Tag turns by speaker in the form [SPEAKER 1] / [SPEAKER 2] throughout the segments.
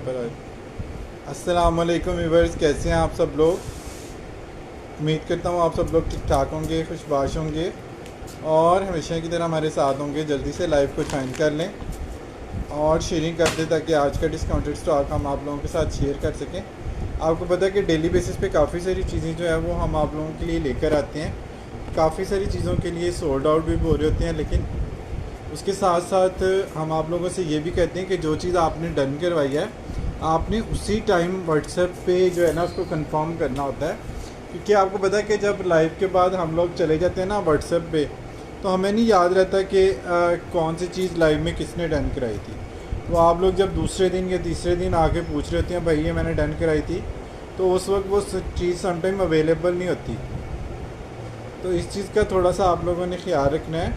[SPEAKER 1] अस्सलाम वालेकुम व्यूअर्स, कैसे हैं आप सब लोग। उम्मीद करता हूँ आप सब लोग ठीक ठाक होंगे, खुशबाश होंगे और हमेशा की तरह हमारे साथ होंगे। जल्दी से लाइव को ज्वाइन कर लें और शेयरिंग कर दें ताकि आज का डिस्काउंटेड स्टॉक हम आप लोगों के साथ शेयर कर सकें। आपको पता है कि डेली बेसिस पे काफ़ी सारी चीज़ें जो है वो हम आप लोगों के लिए लेकर आते हैं। काफ़ी सारी चीज़ों के लिए सोल्ड आउट भी हो रहे होते हैं, लेकिन उसके साथ साथ हम आप लोगों से ये भी कहते हैं कि जो चीज़ आपने डन करवाई है आपने उसी टाइम व्हाट्सएप पे जो है ना उसको कंफर्म करना होता है। क्योंकि आपको पता है कि जब लाइव के बाद हम लोग चले जाते हैं ना व्हाट्सएप पे, तो हमें नहीं याद रहता कि कौन सी चीज़ लाइव में किसने डन कराई थी। तो आप लोग जब दूसरे दिन या तीसरे दिन आके पूछ रहे होते हैं भाई ये मैंने डन कराई थी, तो उस वक्त वो चीज़ समटाइम अवेलेबल नहीं होती। तो इस चीज़ का थोड़ा सा आप लोगों ने ख्याल रखना है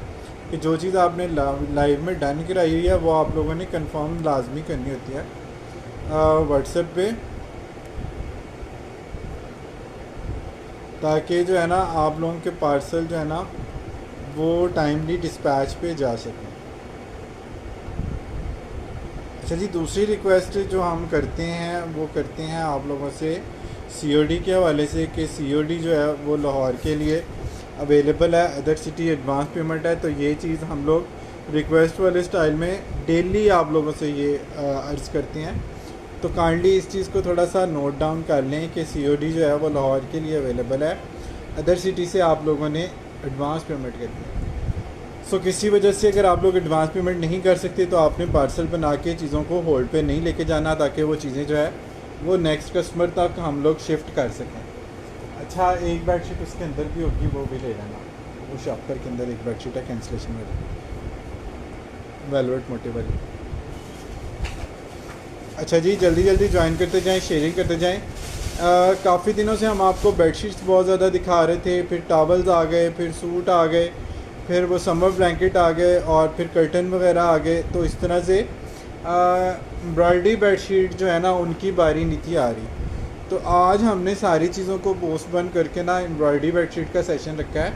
[SPEAKER 1] कि जो चीज़ आपने लाइव में डन कराई हुई है वो आप लोगों ने कंफर्म लाजमी करनी होती है व्हाट्सएप पे, ताकि जो है ना आप लोगों के पार्सल जो है ना वो टाइमली डिस्पैच पे जा सकें। अच्छा जी, दूसरी रिक्वेस्ट जो हम करते हैं वो करते हैं आप लोगों से सीओडी के हवाले से कि सीओडी जो है वो लाहौर के लिए अवेलेबल है, अदर सिटी एडवांस पेमेंट है। तो ये चीज़ हम लोग रिक्वेस्ट वाले स्टाइल में डेली आप लोगों से ये अर्ज़ करते हैं। तो काइंडली इस चीज़ को थोड़ा सा नोट डाउन कर लें कि सीओडी जो है वो लाहौर के लिए अवेलेबल है, अदर सिटी से आप लोगों ने एडवांस पेमेंट करनी है। सो किसी वजह से अगर आप लोग एडवांस पेमेंट नहीं कर सकते तो आपने पार्सल बना के चीज़ों को होल्ड पे नहीं लेके जाना, ताकि वो चीज़ें जो है वो नेक्स्ट कस्टमर तक हम लोग शिफ्ट कर सकें। अच्छा, एक बेडशीट उसके अंदर भी होगी, वो भी ले लेना। वो शॉपर के अंदर एक बेडशीट है कैंसिलेशन वाली, वेलवेट मोटे वाली। अच्छा जी, जल्दी जल्दी ज्वाइन करते जाएं, शेयरिंग करते जाएं। काफ़ी दिनों से हम आपको बेडशीट्स बहुत ज़्यादा दिखा रहे थे, फिर टॉवल्स आ गए, फिर सूट आ गए, फिर वो समर ब्लैंकेट आ गए और फिर कर्टन वगैरह आ गए। तो इस तरह से एम्ब्रॉयडरी बेडशीट जो है ना उनकी बारी नहीं थी आ रही। तो आज हमने सारी चीज़ों को पोस्ट बंद करके ना एम्ब्रॉयडरी बेडशीट का सेशन रखा है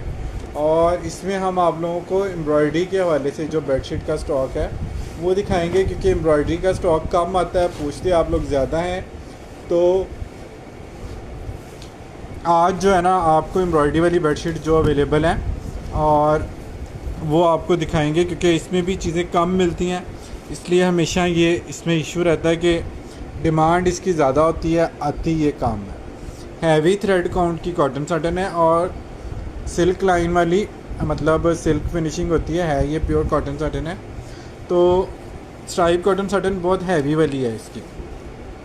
[SPEAKER 1] और इसमें हम आप लोगों को एम्ब्रॉयडरी के हवाले से जो बेडशीट का स्टॉक है वो दिखाएंगे, क्योंकि एम्ब्रॉयडरी का स्टॉक कम आता है, पूछते आप लोग ज़्यादा हैं। तो आज जो है ना आपको एम्ब्रॉयडरी वाली बेडशीट जो अवेलेबल है और वो आपको दिखाएंगे, क्योंकि इसमें भी चीज़ें कम मिलती हैं, इसलिए हमेशा ये इसमें इशू रहता है कि डिमांड इसकी ज़्यादा होती है, आती ये कम है। हैवी थ्रेड काउंट की कॉटन साटन है और सिल्क लाइन वाली, मतलब सिल्क फिनिशिंग होती है ये प्योर कॉटन साटन है। तो स्ट्राइप कॉटन साटन बहुत हैवी वाली है। इसकी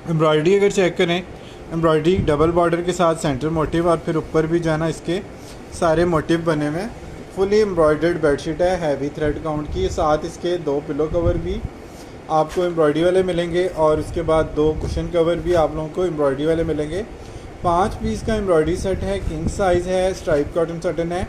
[SPEAKER 1] एम्ब्रॉयडरी अगर चेक करें, एम्ब्रॉयडरी डबल बॉर्डर के साथ सेंटर मोटिव और फिर ऊपर भी जाना इसके सारे मोटिव बने हुए। फुली एम्ब्रॉयडर्ड बेडशीट है, हैवी थ्रेड काउंट की। साथ इसके 2 पिलो कवर भी आपको एम्ब्रॉयडरी वाले मिलेंगे और उसके बाद 2 कुशन कवर भी आप लोगों को एम्ब्रॉयडरी वाले मिलेंगे। 5 पीस का एम्ब्रॉयडरी सेट है, किंग साइज़ है, स्ट्राइप कॉटन साटन है।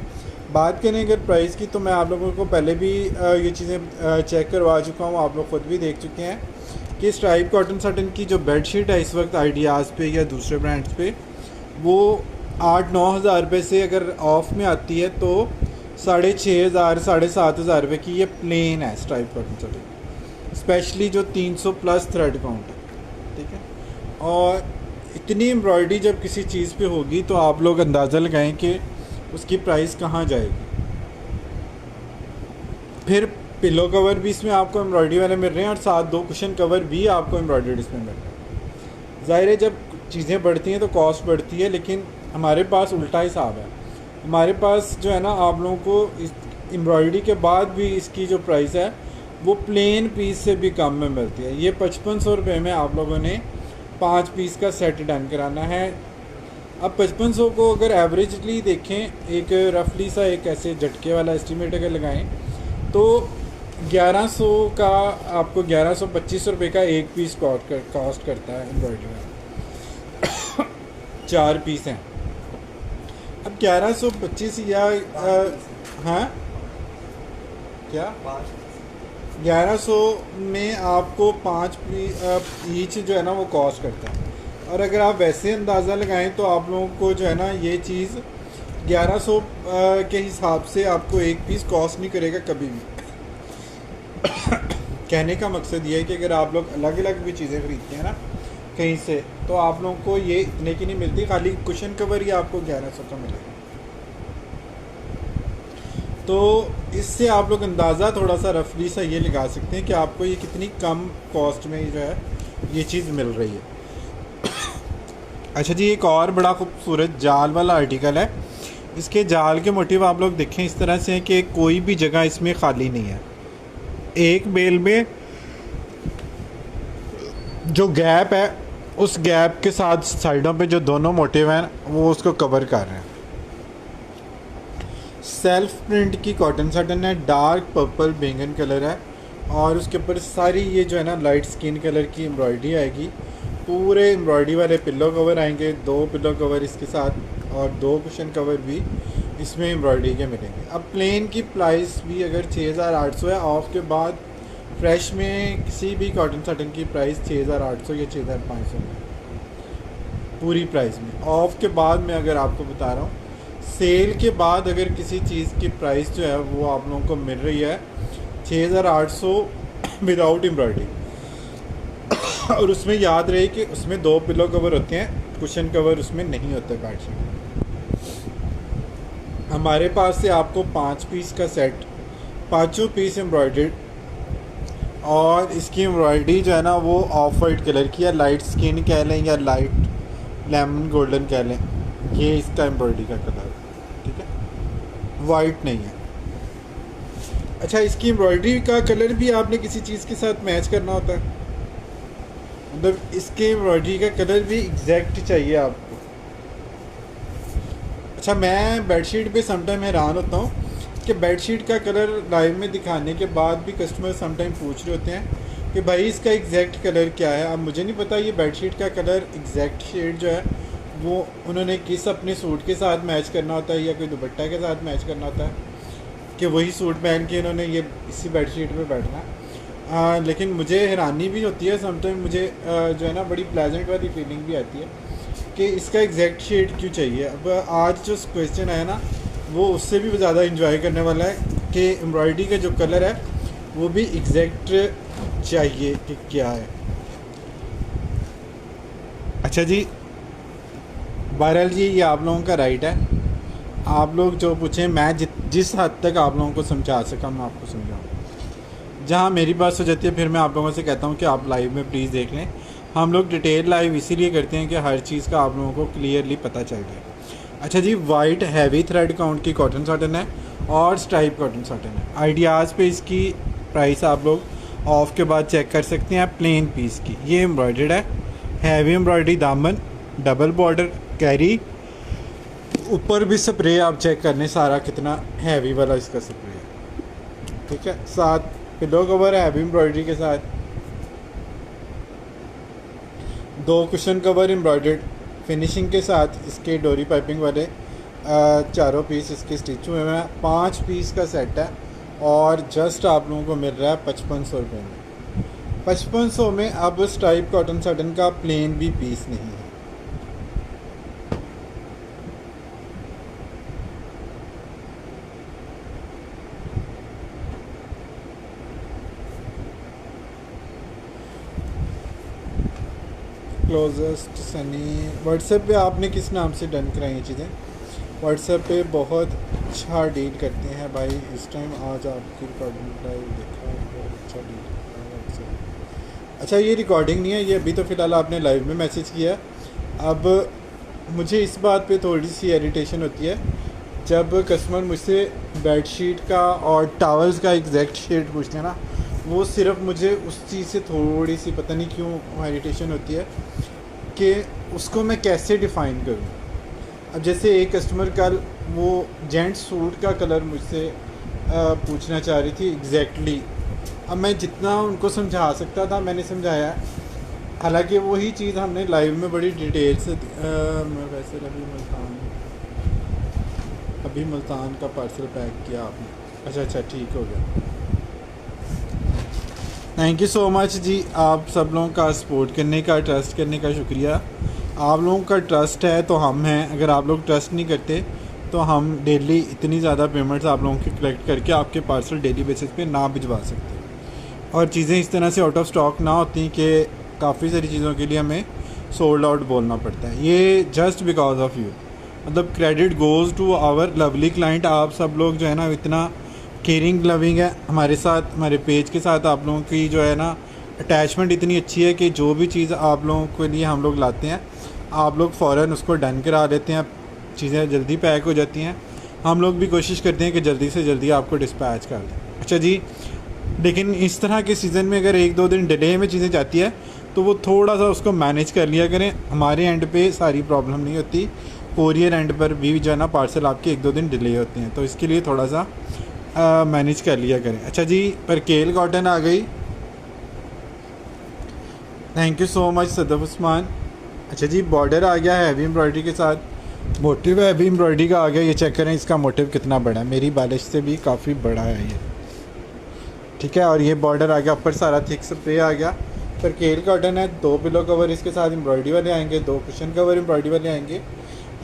[SPEAKER 1] बात करें अगर प्राइस की, तो मैं आप लोगों को पहले भी ये चीज़ें चेक करवा चुका हूँ, आप लोग ख़ुद भी देख चुके हैं कि स्ट्राइप कॉटन साटन की जो बेडशीट है इस वक्त आइडियाज़ पे या दूसरे ब्रांड्स पे वो 8-9 हज़ार रुपये से अगर ऑफ में आती है तो 6,500 7,500 रुपये की ये प्लेन है स्ट्राइप कॉटन साटन, स्पेशली जो 300 प्लस थ्रेड काउंट है, ठीक है। और इतनी एम्ब्रॉयडरी जब किसी चीज़ पे होगी तो आप लोग अंदाज़ा लगाएं कि उसकी प्राइस कहाँ जाएगी। फिर पिलो कवर भी इसमें आपको एम्ब्रॉयडरी वाले मिल रहे हैं और साथ 2 कुशन कवर भी आपको एम्ब्रॉयडर्ड इसमें मिल रहे हैं। ज़ाहिर है जब चीज़ें बढ़ती हैं तो कॉस्ट बढ़ती है, लेकिन हमारे पास उल्टा हिसाब है। हमारे पास जो है ना आप लोगों को इस एम्ब्रॉयडरी के बाद भी इसकी जो प्राइस है वो प्लेन पीस से भी कम में मिलती है। ये 5500 रुपये में आप लोगों ने 5 पीस का सेट डन कराना है। अब 5500 को अगर एवरेजली देखें, एक रफली सा एक ऐसे झटके वाला एस्टिमेट अगर लगाएं तो 1100 का आपको 1125 रुपये का एक पीस कॉस्ट करता है एम्ब्रॉयडरी में। 4 पीस हैं। अब 1125 या हाँ क्या 1100 में आपको 5 ईच जो है ना वो कॉस्ट करता है। और अगर आप वैसे अंदाज़ा लगाएं तो आप लोगों को जो है ना ये चीज़ 1100 के हिसाब से आपको एक पीस कॉस्ट नहीं करेगा कभी भी। कहने का मकसद ये है कि अगर आप लोग अलग अलग भी चीज़ें ख़रीदते हैं ना कहीं से, तो आप लोगों को ये इतने की नहीं मिलती, खाली कुशन कवर ही आपको 1100 का मिलेगा। तो इससे आप लोग अंदाज़ा थोड़ा सा रफली सा ये लगा सकते हैं कि आपको ये कितनी कम कॉस्ट में जो है ये चीज़ मिल रही है। अच्छा जी, एक और बड़ा खूबसूरत जाल वाला आर्टिकल है। इसके जाल के मोटिव आप लोग देखें इस तरह से हैं कि कोई भी जगह इसमें खाली नहीं है। एक बेल में जो गैप है उस गैप के साथ साइडों पे जो दोनों मोटिव हैं वो उसको कवर कर रहे हैं। सेल्फ प्रिंट की कॉटन साटन है, डार्क पर्पल बैंगन कलर है और उसके ऊपर सारी ये जो है ना लाइट स्किन कलर की एम्ब्रॉयडरी आएगी। पूरे एम्ब्रॉयडरी वाले पिल्लो कवर आएंगे, 2 पिल्लो कवर इसके साथ और 2 कुशन कवर भी इसमें एम्ब्रॉयडरी के मिलेंगे। अब प्लेन की प्राइस भी अगर 6800 है, ऑफ के बाद फ्रेश में किसी भी कॉटन साटन की प्राइस 6800 या 6500 में पूरी प्राइस में। ऑफ के बाद मैं अगर आपको बता रहा हूँ, सेल के बाद अगर किसी चीज़ की प्राइस जो है वो आप लोगों को मिल रही है 6800 विदाउट एम्ब्रॉयडरी। और उसमें याद रहे कि उसमें 2 पिलो कवर होते हैं, कुशन कवर उसमें नहीं होते बेडशीट। हमारे पास से आपको 5 पीस का सेट, 5 पीस एम्ब्रॉयडर्ड, और इसकी एम्ब्रॉयडरी जो है ना वो ऑफ वाइट कलर की है, लाइट स्किन कह लें या लाइट लेमन गोल्डन कह लें, ये इसका एम्ब्रॉयडरी का कलर है, ठीक है, वाइट नहीं है। अच्छा, इसकी एम्ब्रॉयडरी का कलर भी आपने किसी चीज़ के साथ मैच करना होता है, मतलब इसके एम्ब्रॉयडरी का कलर भी एग्जैक्ट चाहिए आपको। अच्छा, मैं बेडशीट पे समटाइम हैरान होता हूँ कि बेडशीट का कलर लाइव में दिखाने के बाद भी कस्टमर समटाइम पूछ रहे होते हैं कि भाई इसका एग्जैक्ट कलर क्या है। अब मुझे नहीं पता ये बेडशीट का कलर एग्जैक्ट शेड जो है वो उन्होंने किस अपने सूट के साथ मैच करना होता है या कोई दुपट्टा के साथ मैच करना होता है कि वही सूट पहन के इन्होंने ये इसी बेडशीट पे बैठना है। लेकिन मुझे हैरानी भी होती है समटाइम, मुझे जो है ना बड़ी प्लेजेंट वाली फीलिंग भी आती है कि इसका एग्जैक्ट शेड क्यों चाहिए। अब आज जो क्वेश्चन है ना वो उससे भी ज़्यादा इंजॉय करने वाला है कि एम्ब्रॉयडरी का जो कलर है वो भी एग्जैक्ट चाहिए कि क्या है। अच्छा जी, बहरहाल जी ये आप लोगों का राइट है, आप लोग जो पूछें मैं जिस हद तक आप लोगों को समझा सका मैं आपको समझाऊँ। जहाँ मेरी बात हो जाती है फिर मैं आप लोगों से कहता हूँ कि आप लाइव में प्लीज़ देख लें। हम लोग डिटेल लाइव इसीलिए करते हैं कि हर चीज़ का आप लोगों को क्लियरली पता चल जाए। अच्छा जी, वाइट हैवी थ्रेड काउंट की कॉटन साटन है और स्ट्राइप कॉटन साटन है। आइडियाज़ पे इसकी प्राइस आप लोग ऑफ के बाद चेक कर सकते हैं। प्लेन पीस की ये एम्ब्रॉयडर्ड है, हैवी एम्ब्रॉयडरी, दामन, डबल बॉर्डर, कैरी, ऊपर भी स्प्रे आप चेक कर लें सारा कितना हैवी वाला इसका स्प्रे है, ठीक है। साथ पिलो कवर है हैवी एम्ब्रॉयडरी के साथ, 2 कुशन कवर एम्ब्रॉयडर्ड फिनिशिंग के साथ, इसके डोरी पाइपिंग वाले 4 पीस इसके स्टिच हुए हैं। 5 पीस का सेट है और जस्ट आप लोगों को मिल रहा है 5500 रुपये में। 5500 में अब स्ट्राइप कॉटन साटन का प्लेन भी पीस नहीं है। क्लोजेस्ट सनी, व्हाट्सएप पे आपने किस नाम से डन कराई ये चीज़ें? व्हाट्सएप पे बहुत अच्छा डील करते हैं भाई इस टाइम। आज आपकी रिकॉर्डिंग लाइव देखा, बहुत अच्छा डील करता है व्हाट्सएप। अच्छा, ये रिकॉर्डिंग नहीं है, ये अभी तो फ़िलहाल आपने लाइव में मैसेज किया। अब मुझे इस बात पे थोड़ी सी इरिटेशन होती है जब कस्टमर मुझसे बेडशीट का और टॉवल्स का एग्जैक्ट शेड पूछते हैं ना, वो सिर्फ मुझे उस चीज़ से थोड़ी सी पता नहीं क्यों इरिटेशन होती है कि उसको मैं कैसे डिफ़ाइन करूँ। अब जैसे एक कस्टमर कल वो जेंट्स सूट का कलर मुझसे पूछना चाह रही थी एग्जैक्टली। अब मैं जितना उनको समझा सकता था मैंने समझाया, हालांकि वही चीज़ हमने लाइव में बड़ी डिटेल से मैं वैसे अभी मुल्तान का पार्सल पैक किया आपने। अच्छा ठीक हो गया, थैंक यू सो मच जी। आप सब लोगों का सपोर्ट करने का, ट्रस्ट करने का शुक्रिया। आप लोगों का ट्रस्ट है तो हम हैं, अगर आप लोग ट्रस्ट नहीं करते तो हम डेली इतनी ज़्यादा पेमेंट्स आप लोगों की कलेक्ट करके आपके पार्सल डेली बेसिस पे ना भिजवा सकते। और चीज़ें इस तरह से आउट ऑफ स्टॉक ना होती कि काफ़ी सारी चीज़ों के लिए हमें सोल्ड आउट बोलना पड़ता है। ये जस्ट बिकॉज ऑफ यू, मतलब credit goes to our lovely client. आप सब लोग जो है ना इतना केयरिंग लविंग है हमारे साथ, हमारे पेज के साथ आप लोगों की जो है ना अटैचमेंट इतनी अच्छी है कि जो भी चीज़ आप लोगों के लिए हम लोग लाते हैं आप लोग फ़ौरन उसको डन करा लेते हैं, चीज़ें जल्दी पैक हो जाती हैं। हम लोग भी कोशिश करते हैं कि जल्दी से जल्दी आपको डिस्पैच कर दें। अच्छा जी, लेकिन इस तरह के सीज़न में अगर 1-2 दिन डिले में चीज़ें जाती है तो वो थोड़ा सा उसको मैनेज कर लिया करें। हमारे एंड पे सारी प्रॉब्लम नहीं होती, कोरियर एंड पर भी जो है ना पार्सल आपके 1-2 दिन डिले होते हैं, तो इसके लिए थोड़ा सा मैनेज कर लिया करें। अच्छा जी, परकेल कॉटन आ गई, thank you so much Sadaf Usman. अच्छा जी, बॉर्डर आ गया है हैवी एम्ब्रॉयडरी के साथ, मोटिव हैवी एम्ब्रॉयडरी का आ गया। ये चेक करें इसका मोटिव कितना बड़ा है, मेरी बालिश से भी काफ़ी बड़ा है ये, ठीक है। और ये बॉर्डर आ गया, ऊपर सारा थिक स्प्रे आ गया। परकेल कॉटन है, 2 पिलो कवर इसके साथ एम्ब्रॉयडरी वाले आएंगे, 2 कुशन कवर एम्ब्रॉयडरी वाले आएंगे।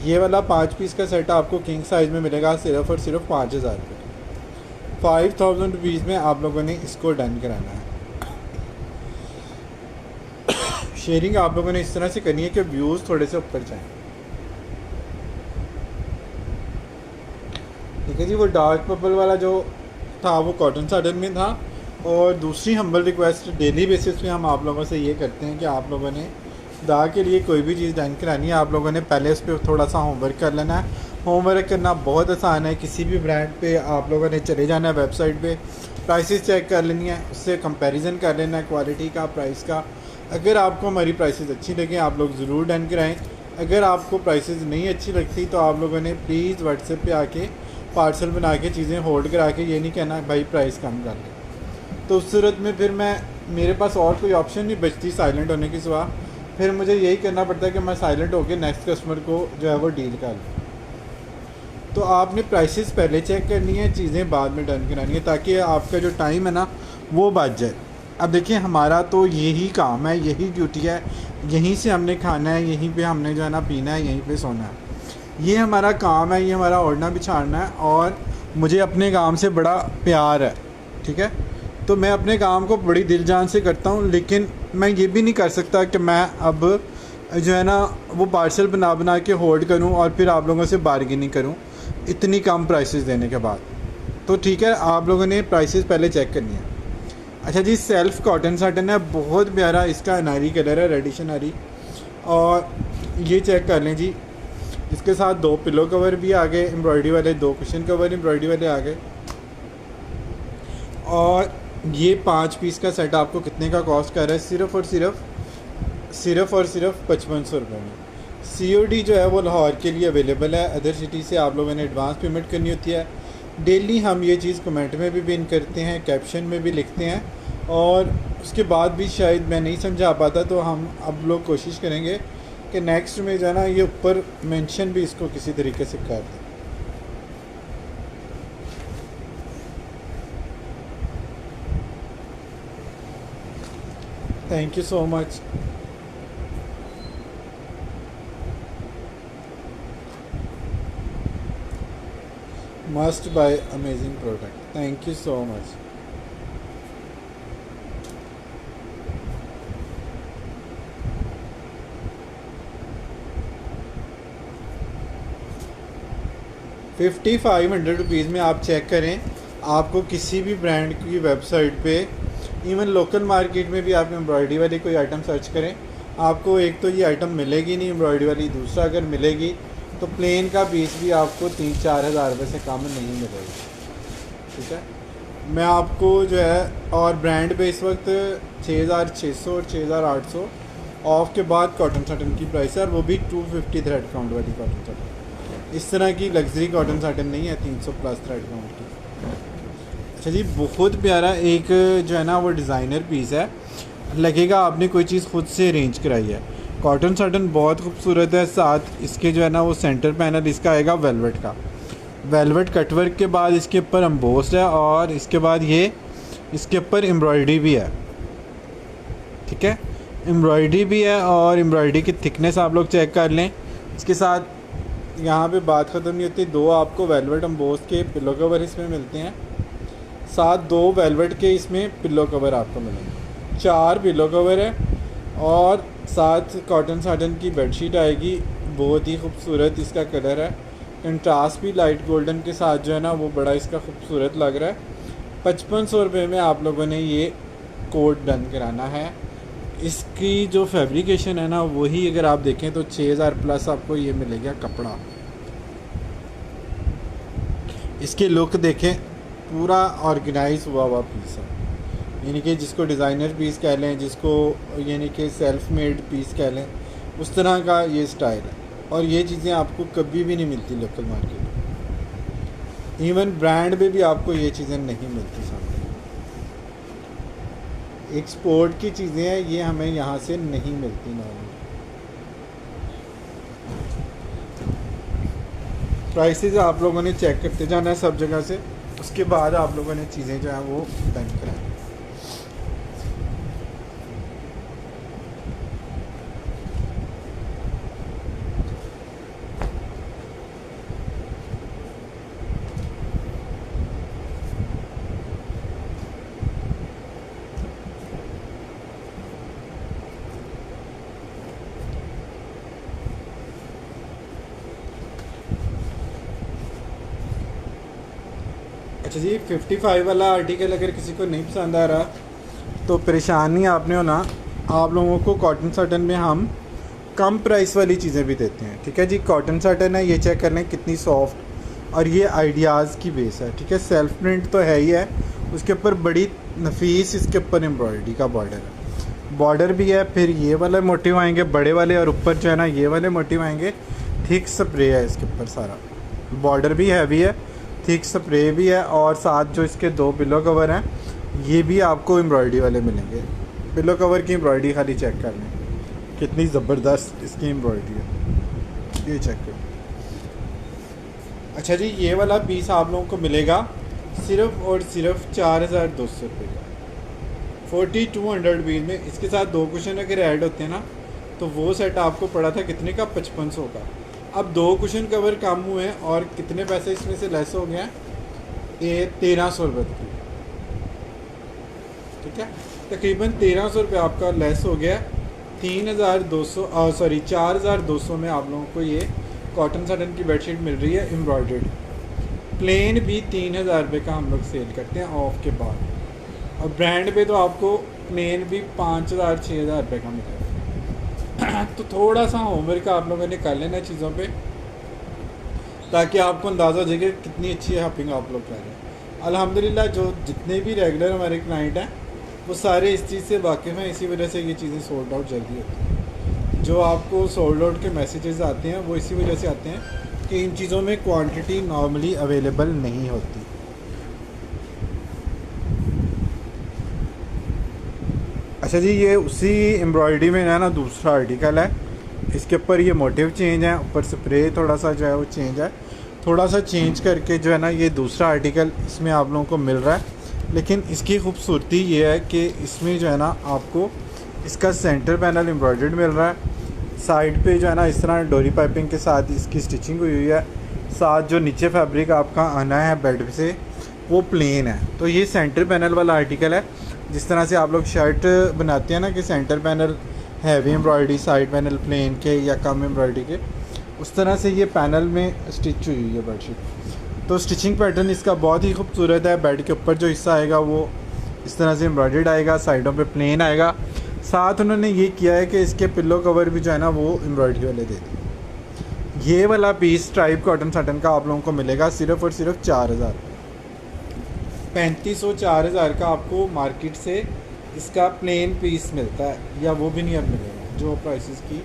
[SPEAKER 1] ये वाला 5 पीस का सेट आपको किंग साइज़ में मिलेगा सिर्फ और सिर्फ 5000 रुपये, 5000 रुपीज़ में आप लोगों ने इसको डन कराना है। शेयरिंग आप लोगों ने इस तरह से करनी है कि व्यूज़ थोड़े से ऊपर जाएँ, ठीक है जी। वो डार्क पर्पल वाला जो था वो कॉटन साटन में था। और दूसरी हम्बल रिक्वेस्ट, डेली बेसिस पे हम आप लोगों से ये करते हैं कि आप लोगों ने खुदा के लिए कोई भी चीज़ डन करानी है आप लोगों ने पहले उस पर थोड़ा सा होमवर्क कर लेना है। होमवर्क करना बहुत आसान है, किसी भी ब्रांड पे आप लोगों ने चले जाना है, वेबसाइट पे प्राइसेस चेक कर लेनी है, उससे कंपैरिजन कर लेना है क्वालिटी का, प्राइस का। अगर आपको हमारी प्राइसेस अच्छी लगे आप लोग ज़रूर डन कराएँ। अगर आपको प्राइसेस नहीं अच्छी लगती तो आप लोगों ने प्लीज़ व्हाट्सएप पे आके पार्सल बना के चीज़ें होल्ड करा के, ये नहीं कहना भाई प्राइस कम कर ले, तो उस सूरत में फिर मेरे पास और कोई ऑप्शन नहीं बचती साइलेंट होने की सिवा, फिर मुझे यही करना पड़ता है कि मैं साइलेंट होकर नेक्स्ट कस्टमर को जो है वो डील कर लूँ। तो आपने प्राइसेस पहले चेक करनी है, चीज़ें बाद में डन करानी है, ताकि आपका जो टाइम है ना वो बच जाए। अब देखिए हमारा तो यही काम है, यही ड्यूटी है, यहीं से हमने खाना है, यहीं पे हमने जो है ना पीना है, यहीं पे सोना है, ये हमारा काम है, ये हमारा ओढ़ना बिछाना है। और मुझे अपने काम से बड़ा प्यार है, ठीक है। तो मैं अपने काम को बड़ी दिल जान से करता हूँ, लेकिन मैं ये भी नहीं कर सकता कि मैं अब जो है ना वो पार्सल बना बना के होल्ड करूँ और फिर आप लोगों से बार्गेनिंग करूँ इतनी कम प्राइसेस देने के बाद। तो ठीक है, आप लोगों ने प्राइसेस पहले चेक करनी है। अच्छा जी, सेल्फ कॉटन साटन है, बहुत प्यारा इसका अनारी कलर है, रेडिश अनारी, और ये चेक कर लें जी। इसके साथ 2 पिलो कवर भी आ गए एम्ब्रॉयडरी वाले, 2 कुशन कवर एम्ब्रॉयडरी वाले आ गए। और ये 5 पीस का सेट आपको कितने का कॉस्ट कर रहा है, सिर्फ़ और सिर्फ 5500 रुपये में। COD जो है वो लाहौर के लिए अवेलेबल है, अदर सिटी से आप लोगों ने एडवांस पेमेंट करनी होती है। डेली हम ये चीज़ कमेंट में भी पिन करते हैं, कैप्शन में भी लिखते हैं, और उसके बाद भी शायद मैं नहीं समझा पाता, तो हम अब लोग कोशिश करेंगे कि नेक्स्ट में जो है ना ये ऊपर मेंशन भी इसको किसी तरीके से कर दें। Thank you so much. Must buy, amazing product, thank you so much. ₹5500 में आप चेक करें, आपको किसी भी ब्रांड की वेबसाइट पे, इवन लोकल मार्केट में भी आप एम्ब्रॉयडरी वाली कोई आइटम सर्च करें, आपको एक तो ये आइटम मिलेगी नहीं एम्ब्रॉयडरी वाली, दूसरा अगर मिलेगी तो प्लेन का पीस भी आपको 3-4 हज़ार रुपये से कम नहीं मिलेगा, ठीक है। मैं आपको जो है, और ब्रांड पे इस वक्त 6600 और 6800 ऑफ के बाद कॉटन साटन की प्राइस है, और वो भी 250 थ्रेड काउंट वाली कॉटन साटन, इस तरह की लग्जरी कॉटन साटन नहीं है 300 प्लस थ्रेड काउंट की। अच्छा जी, बहुत प्यारा एक जो है ना वो डिज़ाइनर पीस है, लगेगा आपने कोई चीज़ खुद से अरेंज कराई है। कॉटन साटन बहुत खूबसूरत है, साथ इसके जो है ना वो सेंटर पैनल इसका आएगा वेलवेट का, वेलवेट कटवर्क के बाद इसके ऊपर एम्बोस्ड है, और इसके बाद ये इसके ऊपर एम्ब्रॉयडरी भी है, ठीक है, एम्ब्रॉयडरी भी है। और एम्ब्रॉयडरी की थिकनेस आप लोग चेक कर लें। इसके साथ यहाँ पे बात ख़त्म नहीं होती, 2 आपको वेलवेट एम्बोस्ड के पिलो कवर इसमें मिलते हैं, साथ 2 वेलवेट के इसमें पिलो कवर आपको मिलेंगे, 4 पिलो कवर है और साथ कॉटन साटन की बेडशीट आएगी। बहुत ही खूबसूरत इसका कलर है, कंट्रास्ट भी लाइट गोल्डन के साथ जो है ना वो बड़ा इसका खूबसूरत लग रहा है। 5500 रुपये में आप लोगों ने ये कोट डन कराना है। इसकी जो फैब्रिकेशन है ना वही अगर आप देखें तो 6000 प्लस आपको ये मिलेगा कपड़ा। इसके लुक देखें, पूरा ऑर्गेनाइज हुआ हुआ पीस है, यानी कि जिसको डिज़ाइनर पीस कह लें, जिसको यानी कि सेल्फ मेड पीस कह लें, उस तरह का ये स्टाइल है। और ये चीज़ें आपको कभी भी नहीं मिलती लोकल मार्केट में, इवन ब्रांड में भी आपको ये चीज़ें नहीं मिलती सामने। एक्सपोर्ट की चीज़ें हैं, ये हमें यहाँ से नहीं मिलती नॉर्मल। प्राइसेस आप लोगों ने चेक करते जाना है सब जगह से, उसके बाद आप लोगों ने चीज़ें जो हैं वो डन करानी। अच्छा जी, 55 वाला आर्टिकल अगर किसी को नहीं पसंद आ रहा तो परेशान नहीं आपने होना। आप लोगों को कॉटन साटन में हम कम प्राइस वाली चीज़ें भी देते हैं, ठीक है जी। कॉटन साटन है, ये चेक कर लें कितनी सॉफ्ट, और ये आइडियाज़ की बेस है, ठीक है। सेल्फ प्रिंट तो है ही है, उसके ऊपर बड़ी नफीस इसके ऊपर एम्ब्रॉयडरी का बॉर्डर है, बॉर्डर भी है। फिर ये वाले मोटिव आएंगे बड़े वाले, और ऊपर जो है ना ये वाले मोटिव आएंगे। थिक स्प्रे है इसके ऊपर, सारा बॉर्डर भी हैवी है, थिक स्प्रे भी है, और साथ जो इसके 2 पिलो कवर हैं ये भी आपको एम्ब्रॉयडरी वाले मिलेंगे। पिलो कवर की एम्ब्रॉयडरी खाली चेक कर लें, कितनी ज़बरदस्त इसकी एम्ब्रॉयडरी है, ये चेक करें। अच्छा जी, ये वाला पीस आप लोगों को मिलेगा सिर्फ़ और सिर्फ 4200 रुपये का, 4200 रुपीज़ में। इसके साथ 2 कुशन अगर ऐड होते हैं ना तो वो सेट आपको पड़ा था कितने का, 5500 का। अब 2 कुशन कवर कम हुए हैं और कितने पैसे इसमें से लेस हो गए हैं, ये 1300 रुपये की, ठीक है। तकरीबन 1300 रुपये आपका लेस हो गया। 4200 में आप लोगों को ये कॉटन साटन की बेडशीट मिल रही है एम्ब्रॉयडर्ड। प्लेन भी 3000 रुपये का हम लोग सेल करते हैं ऑफ के बाद, और ब्रांड पे तो आपको प्लेन भी 5000-6000 रुपये का मिलेगा। तो थोड़ा सा होमवर्क आप लोगों ने कर लेना चीज़ों पे, ताकि आपको अंदाज़ा हो जाएगा कितनी अच्छी शॉपिंग आप लोग कर रहे हैं। अल्हम्दुलिल्लाह जो जितने भी रेगुलर हमारे क्लाइंट हैं वो सारे इस चीज़ से वाकिफ़ हैं, इसी वजह से ये चीज़ें सोल्ड आउट जल्दी होती हैं। जो आपको सोल्ड आउट के मैसेजेस आते हैं वो इसी वजह से आते हैं कि इन चीज़ों में क्वांटिटी नॉर्मली अवेलेबल नहीं होती। अच्छा जी, ये उसी एम्ब्रॉयडरी में है ना दूसरा आर्टिकल है, इसके ऊपर ये मोटिव चेंज है, ऊपर स्प्रे थोड़ा सा जो है वो चेंज है, थोड़ा सा चेंज करके जो है ना ये दूसरा आर्टिकल इसमें आप लोगों को मिल रहा है। लेकिन इसकी खूबसूरती ये है कि इसमें जो है ना आपको इसका सेंटर पैनल एम्ब्रॉयडर्ड मिल रहा है, साइड पे जो है ना इस तरह डोरी पाइपिंग के साथ इसकी स्टिचिंग हुई हुई है। साथ जो नीचे फैब्रिक आपका आना है बेड से वो प्लेन है। तो ये सेंटर पैनल वाला आर्टिकल है। जिस तरह से आप लोग शर्ट बनाते हैं ना कि centre panel heavy embroidery, side panel plain के या कम एम्ब्रॉयडरी के, उस तरह से ये पैनल में स्टिच हुई हुई है बेडशीट। तो स्टिचिंग पैटर्न इसका बहुत ही खूबसूरत है। बेड के ऊपर जो हिस्सा आएगा वो इस तरह से एम्ब्रॉयडर्ड आएगा, साइडों पे प्लेन आएगा। साथ उन्होंने ये किया है कि इसके पिलो कवर भी जो है ना वो एम्ब्रॉयडरी वाले दे दिए। ये वाला पीस ट्राइब कॉटन साटन का आप लोगों को मिलेगा सिर्फ़ और सिर्फ 4000, 3500-4000 का आपको मार्केट से इसका प्लेन पीस मिलता है, या वो भी नहीं अब मिलेगा। जो प्राइसेस की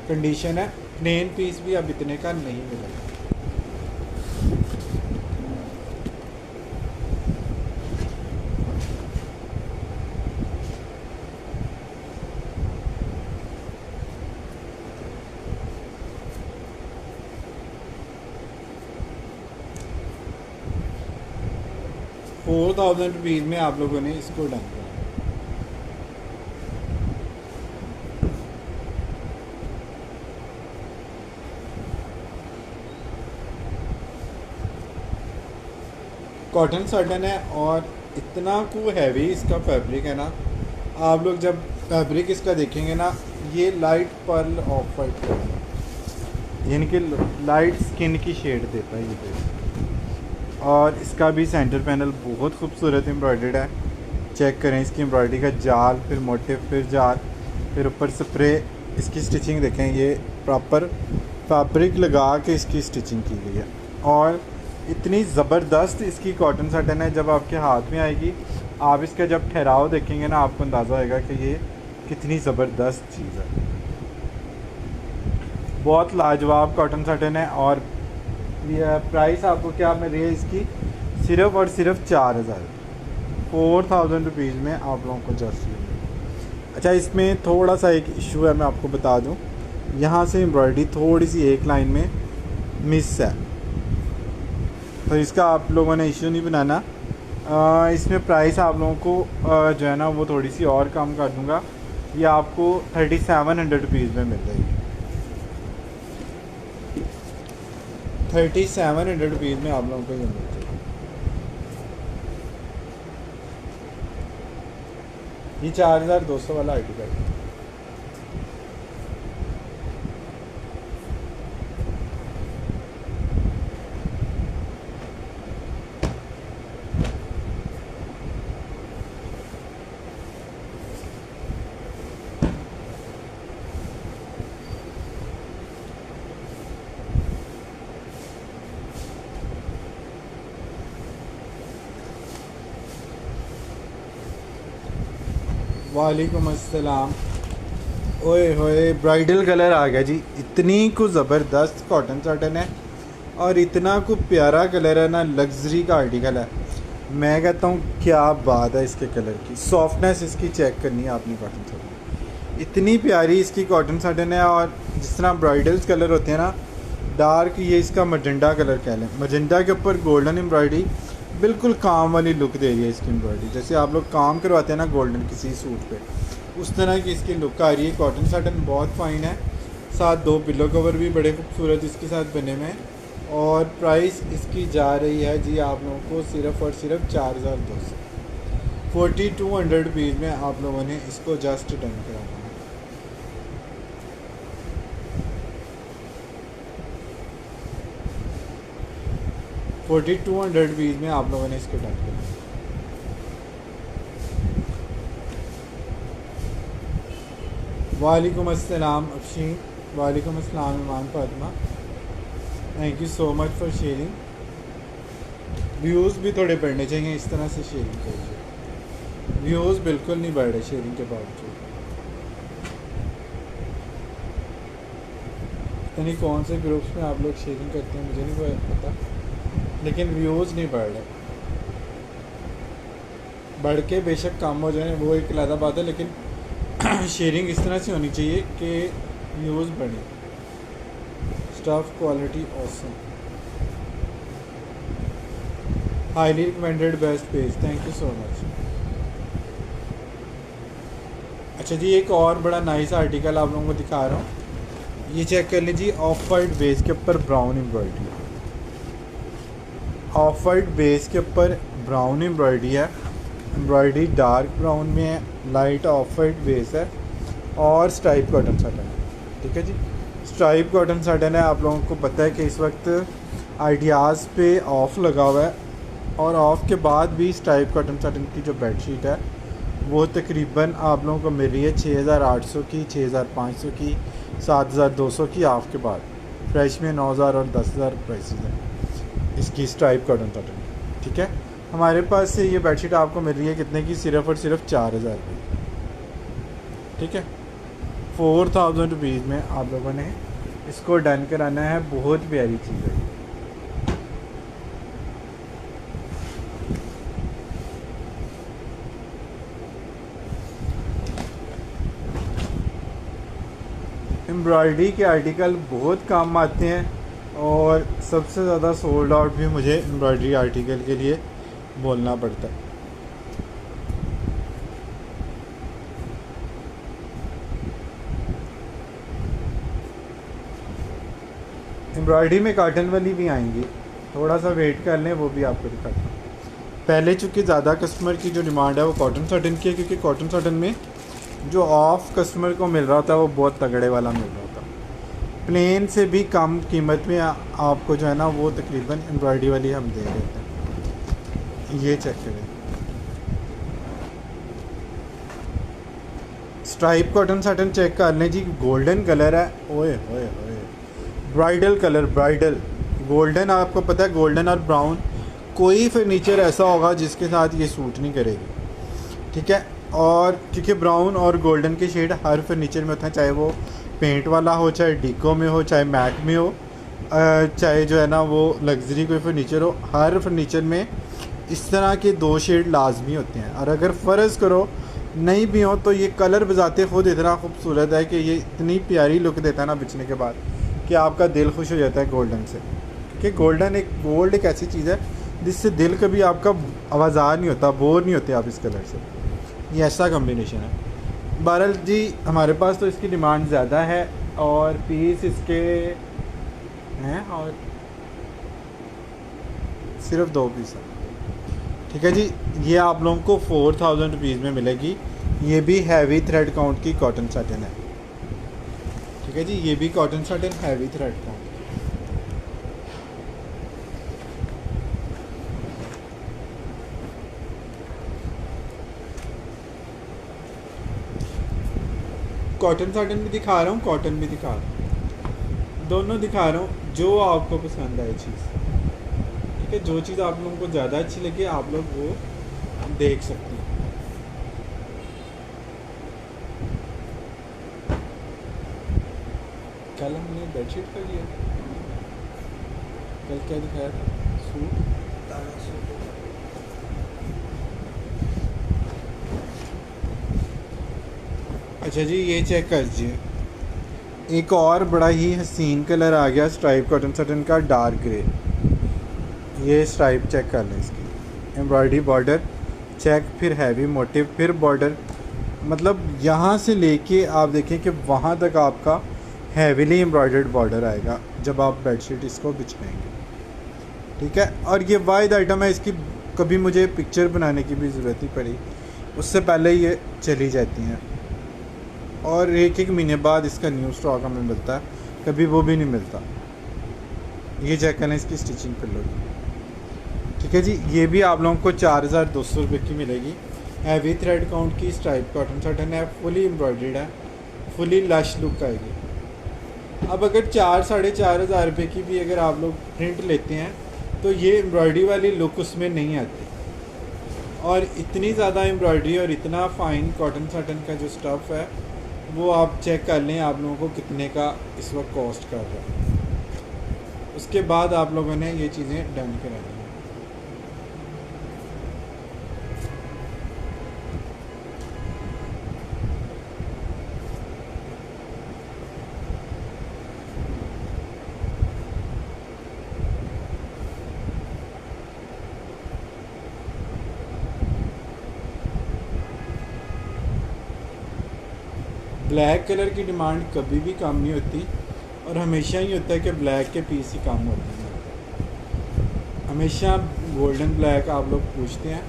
[SPEAKER 1] कंडीशन है, प्लेन पीस भी अब इतने का नहीं मिलेगा। ₹4000 में आप लोगों ने इसको डन किया। कॉटन साटन है और इतना को हैवी इसका फैब्रिक है ना, आप लोग जब फैब्रिक इसका देखेंगे ना, ये light pearl of white colour है, यानी कि लाइट स्किन की शेड देता है ये पे। और इसका भी सेंटर पैनल बहुत खूबसूरत एम्ब्रॉयडर्ड है। चेक करें इसकी एम्ब्रॉयडरी का जाल, फिर मोटिव, फिर जाल, फिर ऊपर स्प्रे। इसकी स्टिचिंग देखें, ये प्रॉपर फैब्रिक लगा के इसकी स्टिचिंग की गई है। और इतनी ज़बरदस्त इसकी कॉटन साटन है, जब आपके हाथ में आएगी, आप इसका जब ठहराव देखेंगे ना, आपको अंदाज़ा होगा कि ये कितनी ज़बरदस्त चीज़ है। बहुत लाजवाब कॉटन साटन है। और ये प्राइस आपको क्या मिल रही है इसकी, सिर्फ़ और सिर्फ 4000 रुपीज़ में आप लोगों को जर्सी। अच्छा, इसमें थोड़ा सा एक इशू है, मैं आपको बता दूं, यहाँ से एम्ब्रॉयडरी थोड़ी सी एक लाइन में मिस है, तो इसका आप लोगों ने इशू नहीं बनाना। इसमें प्राइस आप लोगों को जो है ना वो थोड़ी सी और कम कर दूंगा, ये आपको 3700 रुपीज़ में मिल जाएगी। 3700 रुपीज़ में आप लोगों को ये मिल जाएगी। ये 4200 वाला आर्टिकल है। वालेकुम अस्सलाम। ओए होए, ब्राइडल कलर आ गया जी। इतनी को ज़बरदस्त कॉटन साटन है और इतना को प्यारा कलर है ना, लग्जरी का आर्टिकल है। मैं कहता हूँ क्या बात है इसके कलर की, सॉफ्टनेस इसकी चेक करनी है आपने कॉटन साटन। इतनी प्यारी इसकी कॉटन साटन है। और जिस तरह ब्राइडल्स कलर होते हैं ना, डार्क, ये इसका मजेंडा कलर कह लें, मजेंडा के ऊपर गोल्डन एम्ब्रॉयडरी, बिल्कुल काम वाली लुक दे रही है इसकी एम्ब्रॉयडरी। जैसे आप लोग काम करवाते हैं ना गोल्डन किसी सूट पे, उस तरह की इसकी लुक आ रही है। कॉटन साटन बहुत फ़ाइन है। साथ 2 पिलो कवर भी बड़े खूबसूरत इसके साथ बने हुए हैं। और प्राइस इसकी जा रही है जी आप लोगों को सिर्फ़ और सिर्फ 4200, 4200 रुपीज़ में आप लोगों ने इसको जस्ट डन कराना है। ₹4200 में आप लोगों ने इसको डन करना है। वालेकुम अस्सलाम अफशीन, वालेकुम अस्सलाम Iman Fatima, thank you so much for sharing. Views भी थोड़े बढ़ने चाहिए, इस तरह से शेयरिंग करिए। व्यूज़ बिल्कुल नहीं बढ़ रहे शेयरिंग के बावजूद। यानी कौन से ग्रुप्स में आप लोग शेयरिंग करते हैं मुझे नहीं पता, लेकिन व्यूज़ नहीं बढ़ रहे। बढ़ के बेशक कम हो जाए वो एक अलग बात है, लेकिन शेयरिंग इस तरह से होनी चाहिए कि व्यूज़ बढ़े। Stuff quality awesome, highly recommended, best page, thank you so much. अच्छा जी, एक और बड़ा नाइस आर्टिकल आप लोगों को दिखा रहा हूँ, ये चेक कर लीजिए। ऑफ वाइट बेस के ऊपर brown embroidery, of white base के ऊपर ब्राउन एम्ब्रॉयडरी है। एम्ब्रॉयडरी डार्क ब्राउन में है, लाइट ऑफ वाइट बेस है और स्ट्राइप कॉटन साटन है। ठीक है जी, स्ट्राइप कॉटन साटन है। आप लोगों को पता है कि इस वक्त आइडियाज़ पे ऑफ़ लगा हुआ है, और ऑफ़ के बाद भी स्ट्राइप कॉटन साटन की जो बेडशीट है वो तकरीबन आप लोगों को मिल रही है 6800 की, 6500 की, 7200 की। ऑफ़ के बाद फ्रेश में 9000 और 10000 प्राइसेस हैं इसकी स्ट्राइप कॉटन साटन। ठीक है, हमारे पास से ये बेडशीट आपको मिल रही है कितने की, सिर्फ़ और सिर्फ 4000 रुपये। ठीक है, 4000 रुपीज़ में आप लोगों ने इसको डन कराना है। बहुत प्यारी चीज़ है। एम्ब्रॉयडरी के आर्टिकल बहुत काम आते हैं और सबसे ज़्यादा सोल्ड आउट भी मुझे एम्ब्रॉयडरी आर्टिकल के लिए बोलना पड़ता है। एम्ब्रॉयडरी में कॉटन वाली भी आएंगी, थोड़ा सा वेट कर लें, वो भी आपको दिखाता हूँ। पहले चूँकि ज़्यादा कस्टमर की जो डिमांड है वो कॉटन साटन की है, क्योंकि कॉटन साटन में जो ऑफ कस्टमर को मिल रहा था वो बहुत तगड़े वाला मिल रहा था। प्लेन से भी कम कीमत में आपको जो है ना वो तकरीबन एम्ब्रॉयडरी वाली हम दे रहे थे। ये चेक करें, स्ट्राइप कॉटन साटन चेक कर लें जी, गोल्डन कलर है। ओए होए होए, ब्राइडल कलर, ब्राइडल गोल्डन। आपको पता है गोल्डन और ब्राउन कोई फर्नीचर ऐसा होगा जिसके साथ ये सूट नहीं करेगी, ठीक है। और क्योंकि ब्राउन और गोल्डन के शेड हर फर्नीचर में होता है, चाहे वो पेंट वाला हो, चाहे डिको में हो, चाहे मैट में हो, चाहे जो है ना वो लग्जरी कोई फर्नीचर हो, हर फर्नीचर में इस तरह के 2 शेड लाजमी होते हैं। और अगर फ़र्ज़ करो नहीं भी हो तो ये कलर बजाते खुद इतना खूबसूरत है कि ये इतनी प्यारी लुक देता है ना बिछने के बाद कि आपका दिल खुश हो जाता है गोल्डन से। क्योंकि गोल्ड एक ऐसी चीज़ है जिससे दिल कभी आपका आवाज़ार नहीं होता, बोर नहीं होते आप इस कलर से। ये ऐसा कॉम्बिनेशन है। बहरहाल जी हमारे पास तो इसकी डिमांड ज़्यादा है और पीस इसके हैं और सिर्फ 2 पीस हैं, ठीक है जी। ये आप लोगों को 4000 रुपीज़ में मिलेगी। ये भी हैवी थ्रेड काउंट की कॉटन साटन है, ठीक है जी। ये भी cotton satin heavy thread count. Cotton satin भी दिखा रहा हूँ, कॉटन भी दिखा रहा हूँ, दोनों दिखा रहा हूँ, जो आपको पसंद आए चीज़, ठीक है। जो चीज़ आप लोगों को ज़्यादा अच्छी लगे आप लोग वो देख सकते हैं। कल हमने बेडशीट का लिया, कल क्या दिखाया था? सूट। अच्छा जी ये चेक कर लीजिए, एक और बड़ा ही हसीन कलर आ गया स्ट्राइप कॉटन साटन का, डार्क ग्रे। ये स्ट्राइप चेक कर लें इसकी, एम्ब्रॉयडरी बॉर्डर चेक, फिर हैवी मोटिव, फिर बॉर्डर। मतलब यहाँ से लेके आप देखें कि वहाँ तक आपका हैवीली एम्ब्रॉयडर्ड बॉर्डर आएगा जब आप बेडशीट इसको बिछाएंगे, ठीक है। और ये वाइड आइटम है, इसकी कभी मुझे पिक्चर बनाने की भी ज़रूरत नहीं पड़ी, उससे पहले ये चली जाती हैं। और 1-1 महीने बाद इसका न्यू स्टॉक हमें मिलता है, कभी वो भी नहीं मिलता। ये चेक करें इसकी स्टिचिंग कर लो, ठीक है जी। ये भी आप लोगों को 4200 रुपये की मिलेगी। हैवी थ्रेड काउंट की स्ट्राइप कॉटन साटन है, फुली एम्ब्रॉयडर्ड है, फुली लश लुक आएगी। अब अगर 4-4.5 हज़ार रुपये की भी अगर आप लोग प्रिंट लेते हैं तो ये एम्ब्रॉयडरी वाली लुक उसमें नहीं आती। और इतनी ज़्यादा एम्ब्रॉयडरी और इतना फ़ाइन कॉटन साटन का जो स्टफ़ है वो आप चेक कर लें आप लोगों को कितने का इस वक्त कॉस्ट कर रहा है, उसके बाद आप लोगों ने ये चीज़ें डन करानी है। ब्लैक कलर की डिमांड कभी भी कम नहीं होती और हमेशा ही होता है कि ब्लैक के पीस ही कम होते हैं। हमेशा गोल्डन ब्लैक आप लोग पूछते हैं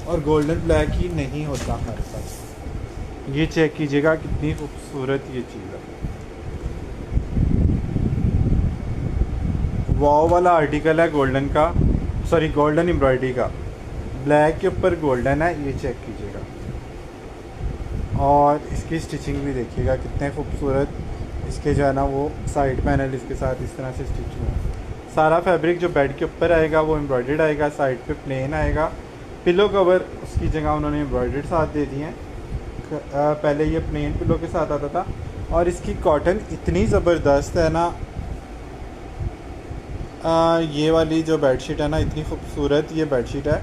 [SPEAKER 1] और गोल्डन ब्लैक ही नहीं होता हमारे पास। ये चेक कीजिएगा कितनी खूबसूरत ये चीज़ है। वाव वाला आर्टिकल है गोल्डन का, सॉरी गोल्डन एम्ब्रॉयडरी का, ब्लैक के ऊपर गोल्डन है। ये चेक कीजिएगा और इसकी स्टिचिंग भी देखिएगा कितने खूबसूरत इसके जो है ना वो साइड पैनल इसके साथ इस तरह से स्टिच हुआ है। सारा फैब्रिक जो बेड के ऊपर आएगा वो एम्ब्रॉयडर्ड आएगा, साइड पे प्लेन आएगा। पिलो कवर उसकी जगह उन्होंने एम्ब्रॉयडर्ड साथ दे दिए हैं, पहले ये प्लेन पिलो के साथ आता था। और इसकी कॉटन इतनी ज़बरदस्त है ना, ये वाली जो बेडशीट है ना इतनी खूबसूरत ये बेडशीट है।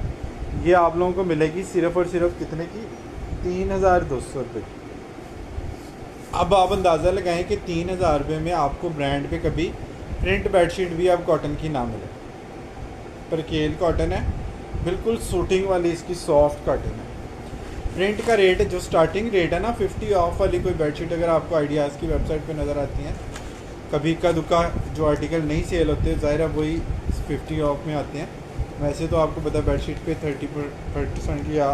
[SPEAKER 1] ये आप लोगों को मिलेगी सिर्फ़ और सिर्फ कितने की? 3200 रुपये की। अब आप अंदाज़ा लगाएं कि 3000 रुपये में आपको ब्रांड पे कभी प्रिंट बेडशीट भी आप कॉटन की ना मिले। पर केल कॉटन है, बिल्कुल सूटिंग वाली इसकी सॉफ्ट कॉटन है। प्रिंट का रेट जो स्टार्टिंग रेट है ना 50 ऑफ वाली कोई बेडशीट अगर आपको आइडियाज़ की वेबसाइट पे नज़र आती हैं, कभी इक्का दुक्का जो आर्टिकल नहीं सेल होते ज़ाहिर है वही 50 ऑफ में आते हैं, वैसे तो आपको पता है बेडशीट पे 30% या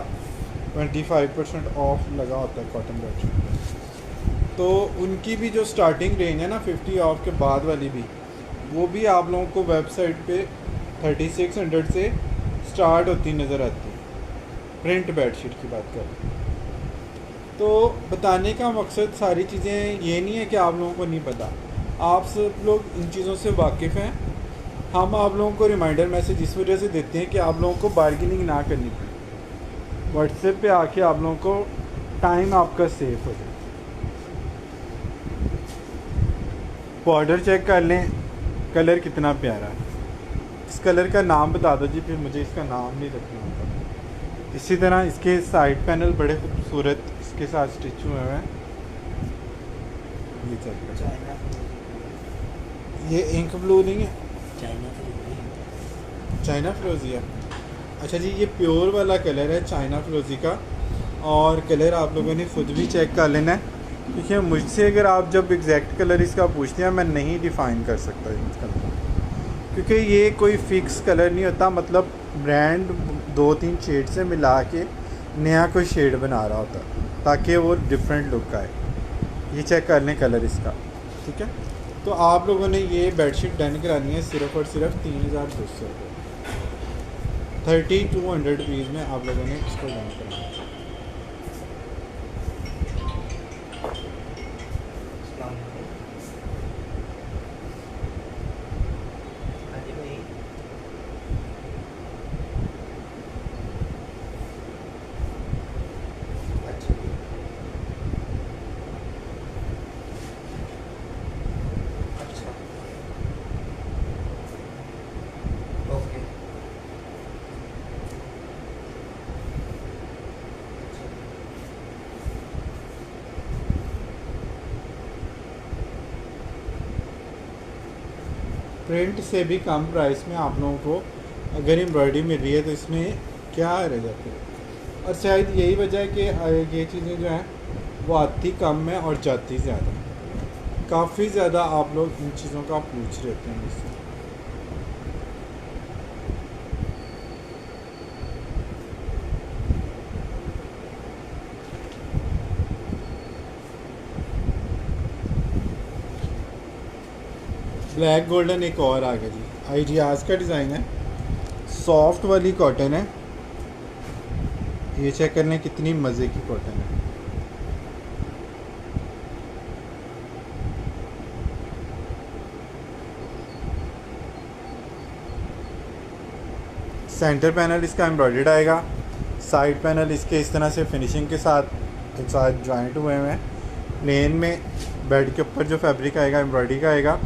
[SPEAKER 1] 25% ऑफ लगा होता है कॉटन बेडशीट पे। तो उनकी भी जो स्टार्टिंग रेंज है ना 50 ऑफ के बाद वाली भी, वो भी आप लोगों को वेबसाइट पे 3600 से स्टार्ट होती नज़र आती है। प्रिंट बेडशीट की बात करें तो बताने का मकसद सारी चीज़ें ये नहीं है कि आप लोगों को नहीं पता, आप सब लोग इन चीज़ों से वाकिफ़ हैं। हम आप लोगों को रिमाइंडर मैसेज इस वजह से देते हैं कि आप लोगों को बार्गेनिंग ना करनी पड़े। व्हाट्सएप पे आके आप लोगों को टाइम आपका सेफ हो जाए। बॉर्डर चेक कर लें, कलर कितना प्यारा है। इस कलर का नाम बता दो जी, फिर मुझे इसका नाम नहीं रखना होता। इसी तरह इसके साइड पैनल बड़े खूबसूरत इसके साथ स्टिच हुए हैं। ये चेक कर, ये इंक ब्लू नहीं है, चाइना फिरोजी है। अच्छा जी, ये प्योर वाला कलर है चाइना फिरोजी का, और कलर आप लोगों ने खुद भी चेक कर लेना है, क्योंकि मुझसे अगर आप जब एग्जैक्ट कलर इसका पूछते हैं मैं नहीं डिफ़ाइन कर सकता इस कलर, क्योंकि ये कोई फ़िक्स कलर नहीं होता। मतलब ब्रांड 2-3 शेड से मिला के नया कोई शेड बना रहा होता ताकि वो डिफरेंट लुक आए। ये चेक कर लें कलर इसका, ठीक है। तो आप लोगों ने ये बेडशीट डन करानी है सिर्फ़ और सिर्फ 3200 रुपये, 3200 रुपीज़ में आप लोगों ने इसको डन कराना है। प्रिंट से भी कम प्राइस में आप लोगों को अगर एम्ब्रॉयडरी मिल रही है तो इसमें क्या रह जाता है। और शायद यही वजह है कि ये चीज़ें जो हैं वो आती कम है और जाती ज़्यादा है। काफ़ी ज़्यादा आप लोग इन चीज़ों का पूछ रहे हैं मुझसे। ब्लैक गोल्डन एक और आ गया जी, आइडियाज़ का डिज़ाइन है, सॉफ्ट वाली कॉटन है। ये चेक करने कितनी मज़े की कॉटन है। सेंटर पैनल इसका एम्ब्रॉयडर्ड आएगा, साइड पैनल इसके इस तरह से फिनिशिंग के साथ जॉइंट हुए हैं। प्लेन में बेड के ऊपर जो फैब्रिक आएगा एम्ब्रॉयडरी का आएगा।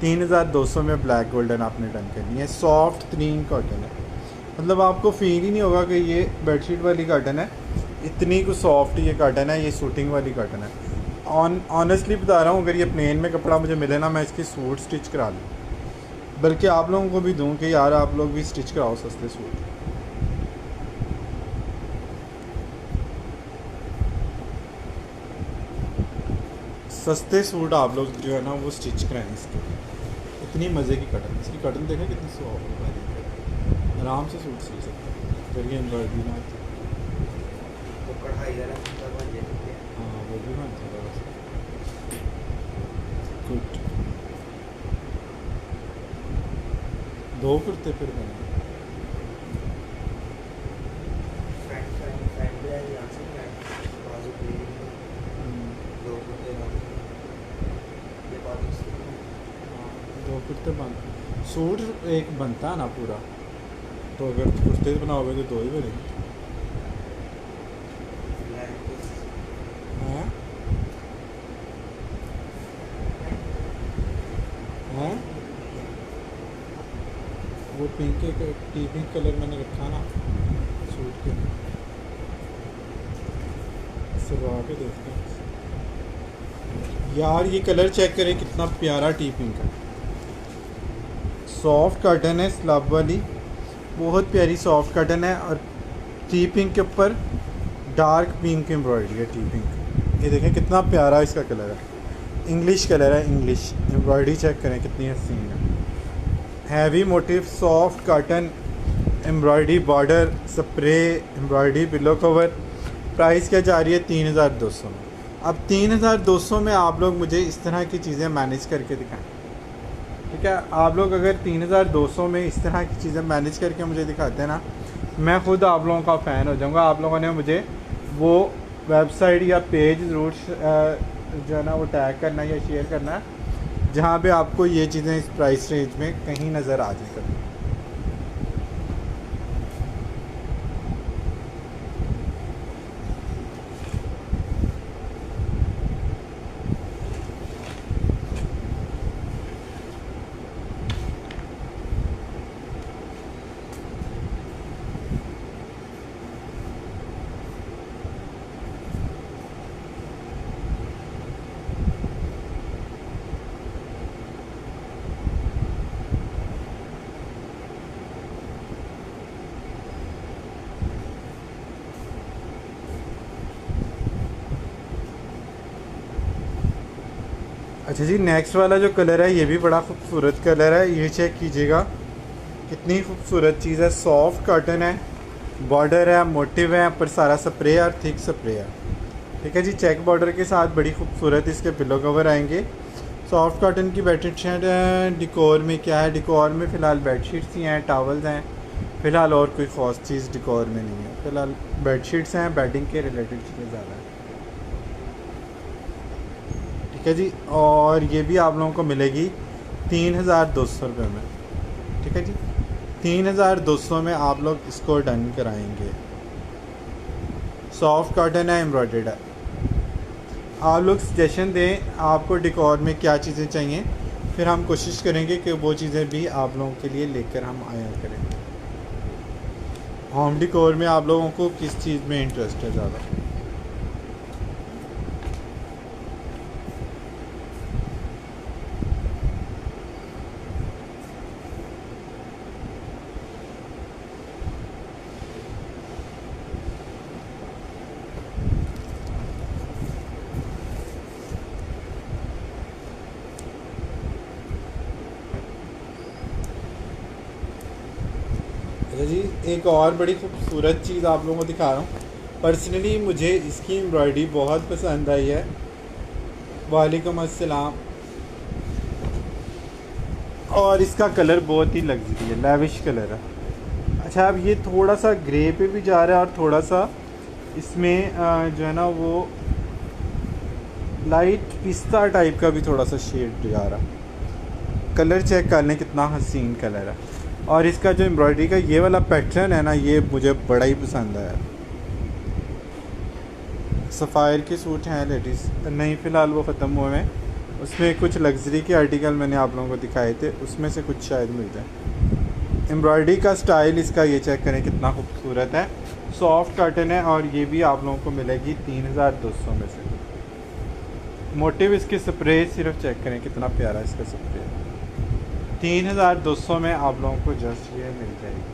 [SPEAKER 1] 3200 में ब्लैक गोल्डन आपने डन करनी है। सॉफ्ट क्लीन कॉटन है, मतलब आपको फील ही नहीं होगा कि ये बेडशीट वाली कॉटन है, इतनी कुछ सॉफ्ट ये कॉटन है। ये सूटिंग वाली कॉटन है। ऑनेस्टली बता रहा हूँ, अगर ये प्लेन में कपड़ा मुझे मिले ना, मैं इसकी सूट स्टिच करा लूँ, बल्कि आप लोगों को भी दूँ कि यार आप लोग भी स्टिच कराओ सस्ते सूट। सस्ते सूट आप लोग जो है ना वो स्टिच कराएं इसके। इतनी मज़े की कटन, इसकी कटन देखा कितनी सॉफ्ट है, आराम से सूट सिल सकते हैं जब ये एम्ब्रॉयडरी ना आती।
[SPEAKER 2] तो कढ़ाई
[SPEAKER 1] हाँ वो भी बन सकता है। गुड, 2 कुर्ते फिर बने। कुर्ते बन सूट एक बनता है ना पूरा, तो अगर कुर्ते बनाओगे तो 2 ही बनेंगे। हैं हैं वो पिंक टी पिंक कलर मैंने रखा ना सूट के, सिलवा के देखते हैं यार। ये कलर चेक करें कितना प्यारा टी पिंक है। सॉफ्ट कॉटन है स्लब वाली, बहुत प्यारी सॉफ्ट कॉटन है। और टी पिंक के ऊपर डार्क पिंक एम्ब्रॉयडरी है। टी पिंक, ये देखें कितना प्यारा इसका कलर है, इंग्लिश कलर है। इंग्लिश एम्ब्रॉयडरी चेक करें कितनी हसीन है। Heavy motive, soft cotton, embroidery border spray embroidery pillow cover. Price क्या जा रही है 3200 में। अब 3200 में आप लोग मुझे इस तरह की चीज़ें मैनेज करके दिखाएं, ठीक है। आप लोग अगर 3200 में इस तरह की चीज़ें मैनेज करके मुझे दिखाते हैं ना, मैं ख़ुद आप लोगों का फ़ैन हो जाऊंगा। आप लोगों ने मुझे वो वेबसाइट या पेज ज़रूर जो है ना वो टैग करना या शेयर करना जहाँ पे आपको ये चीज़ें इस प्राइस रेंज में कहीं नज़र आ जाए कभी। अच्छा जी, नेक्स्ट वाला जो कलर है ये भी बड़ा खूबसूरत कलर है। ये चेक कीजिएगा कितनी खूबसूरत चीज़ है। सॉफ्ट कॉटन है, बॉर्डर है, मोटिव है, पर सारा स्प्रे और थिक स्प्रे है, ठीक है जी। चेक बॉर्डर के साथ बड़ी खूबसूरत इसके पिलो कवर आएंगे। सॉफ्ट कॉटन की बेडशीट है। डिकोर में क्या है, डिकोर में फ़िलहाल बेडशीट्स ही हैं, टावल्स हैं फ़िलहाल, और कोई ख़ास चीज़ डिकोर में नहीं है फ़िलहाल। बेडशीट्स हैं, बेडिंग के रिलेटेड चीज़ें ज़्यादा हैं, ठीक है जी। और ये भी आप लोगों को मिलेगी 3200 रुपये में, ठीक है जी। 3200 में आप लोग इसको डन कराएंगे। सॉफ्ट कॉटन है, एम्ब्रॉयडर्ड है। आप लोग सजेशन दें आपको डिकोर में क्या चीज़ें चाहिए, फिर हम कोशिश करेंगे कि वो चीज़ें भी आप लोगों के लिए लेकर हम आया करें। होम डिकोर में आप लोगों को किस चीज़ में इंटरेस्ट है ज़्यादा। अच्छा जी, एक और बड़ी खूबसूरत चीज़ आप लोगों को दिखा रहा हूँ। पर्सनली मुझे इसकी एम्ब्रॉयडरी बहुत पसंद आई है। वालेकुम अस्सलाम। और इसका कलर बहुत ही लग्जरी है, लेविश कलर है। अच्छा, अब ये थोड़ा सा ग्रे पे भी जा रहा है और थोड़ा सा इसमें जो है ना वो लाइट पिस्ता टाइप का भी थोड़ा सा शेड जा रहा। कलर चेक कर लें कितना हसीन कलर है। और इसका जो एम्ब्रॉयडरी का ये वाला पैटर्न है ना, ये मुझे बड़ा ही पसंद आया। सफ़ायर के सूट हैं लेडीज़, नहीं फ़िलहाल वो ख़त्म हुए हैं। उसमें कुछ लग्जरी के आर्टिकल मैंने आप लोगों को दिखाए थे, उसमें से कुछ शायद मिल जाए। एम्ब्रॉयडरी का स्टाइल इसका ये चेक करें कितना खूबसूरत है। सॉफ्ट कॉटन है और ये भी आप लोगों को मिलेगी 3200 में से। मोटिव इसके स्प्रे सिर्फ चेक करें कितना प्यारा इसका स्प्रे है। 3200 में आप लोगों को जस्ट ये मिल जाएगी।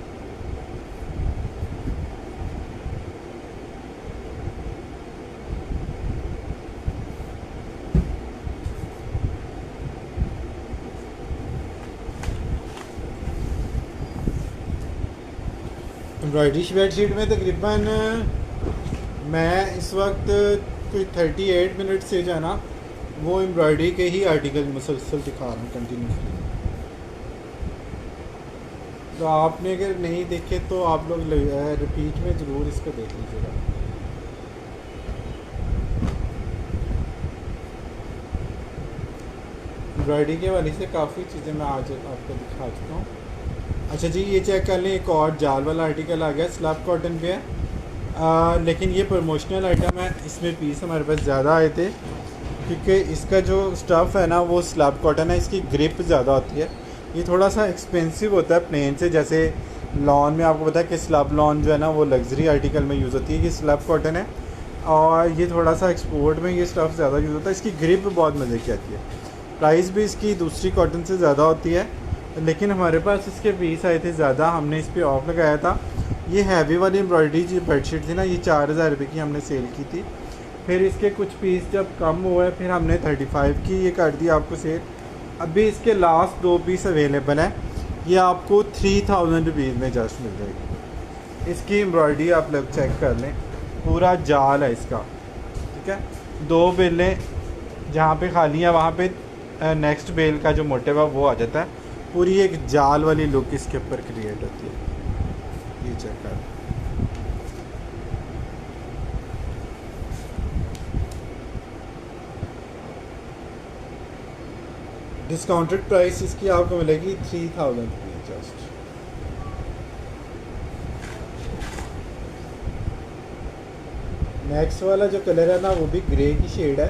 [SPEAKER 1] एम्ब्रॉयडरी बेडशीट में तकरीबन मैं इस वक्त कोई 38 मिनट से जो है ना वो एम्ब्रॉयडरी के ही आर्टिकल मुसलसल दिखा रहा हूँ कंटिन्यूसली। तो आपने अगर नहीं देखे तो आप लोग रिपीट में ज़रूर इसको देख लीजिएगा। एम्ब्रॉयडरी के वाले से काफ़ी चीज़ें मैं आज आपको दिखा चुका हूँ। अच्छा जी, ये चेक कर लें, एक और जाल वाला आर्टिकल आ गया, स्लैब कॉटन पे है। लेकिन ये प्रमोशनल आइटम है, इसमें पीस हमारे पास ज़्यादा आए थे क्योंकि इसका जो स्टफ़ है ना वो स्लैब कॉटन है, इसकी ग्रिप ज़्यादा होती है। ये थोड़ा सा एक्सपेंसिव होता है प्लेन से, जैसे लॉन में आपको पता है कि स्लैब लॉन जो है ना वो लग्जरी आर्टिकल में यूज़ होती है, ये स्लैब कॉटन है। और ये थोड़ा सा एक्सपोर्ट में ये स्टफ़ ज़्यादा यूज़ होता है। इसकी ग्रिप बहुत मज़े की आती है। प्राइस भी इसकी दूसरी कॉटन से ज़्यादा होती है, लेकिन हमारे पास इसके पीस आए थे ज़्यादा, हमने इस पर ऑफ लगाया था। ये हैवी वाली एम्ब्रॉयडरी जो बेडशीट थी ना, ये 4000 रुपये की हमने सेल की थी। फिर इसके कुछ पीस जब कम हुए फिर हमने 35 की ये कर दी आपको सेल। अभी इसके लास्ट 2 पीस अवेलेबल हैं। ये आपको 3000 रुपीज़ में जस्ट मिल जाएगी। इसकी एम्ब्रॉयडरी आप लोग चेक कर लें, पूरा जाल है इसका, ठीक है। 2 बेलें जहाँ पे खाली है वहाँ पे नेक्स्ट बेल का जो मोटिव है वो आ जाता है। पूरी एक जाल वाली लुक इसके ऊपर क्रिएट होती है। ये चेक कर, डिस्काउंटेड प्राइस इसकी आपको मिलेगी 3000 रुपीज़ जस्ट। नेक्स्ट वाला जो कलर है ना वो भी ग्रे की शेड है।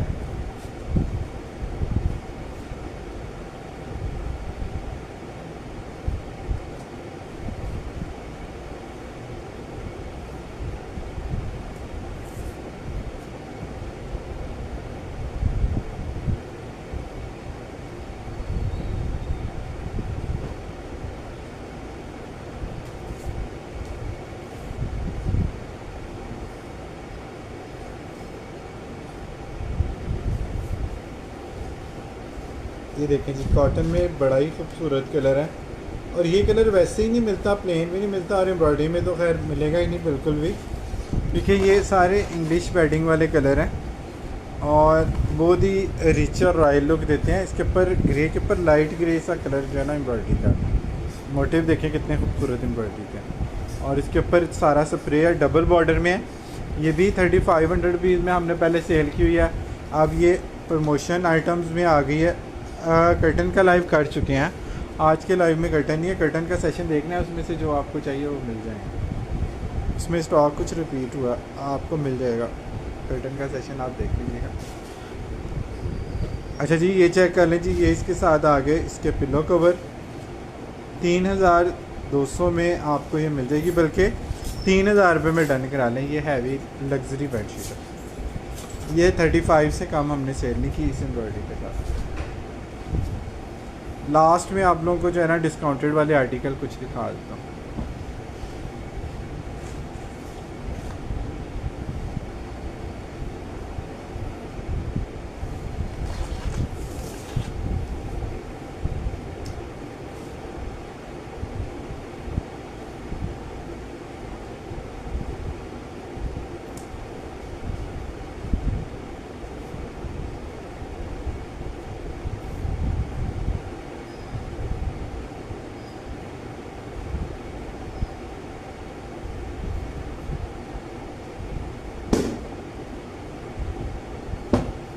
[SPEAKER 1] ये देखें जी, कॉटन में बड़ा ही खूबसूरत कलर है, और ये कलर वैसे ही नहीं मिलता, प्लेन भी नहीं मिलता, और एम्ब्रॉयडरी में तो खैर मिलेगा ही नहीं बिल्कुल भी, क्योंकि ये सारे इंग्लिश पैडिंग वाले कलर हैं और बहुत ही रिच और रॉयल लुक देते हैं। इसके ऊपर ग्रे के ऊपर लाइट ग्रे सा कलर जो है ना एम्ब्रॉयडरी का, मोटिव देखें कितने खूबसूरत एम्ब्रॉयडरी का, और इसके ऊपर सारा स्प्रे है, डबल बॉर्डर में है। ये भी 3500 रुपीज़ में हमने पहले सेल की हुई है, अब ये प्रमोशन आइटम्स में आ गई है। कर्टन का लाइव कर चुके हैं, आज के लाइव में कर्टन नहीं है, कर्टन का सेशन देखना है, उसमें से जो आपको चाहिए वो मिल जाएगा। उसमें स्टॉक कुछ रिपीट हुआ, आपको मिल जाएगा, कर्टन का सेशन आप देख लीजिएगा। अच्छा जी, ये चेक कर लें जी, ये इसके साथ आ गए इसके पिलो कवर, 3200 में आपको ये मिल जाएगी, बल्कि 3000 रुपये में डन करा लें। ये हैवी लग्जरी बेडशीट है, ये 35 से कम हमने सेल नहीं की इस एम्ब्रॉयडरी के साथ। लास्ट में आप लोगों को जो है ना डिस्काउंटेड वाले आर्टिकल कुछ दिखा देता हूँ।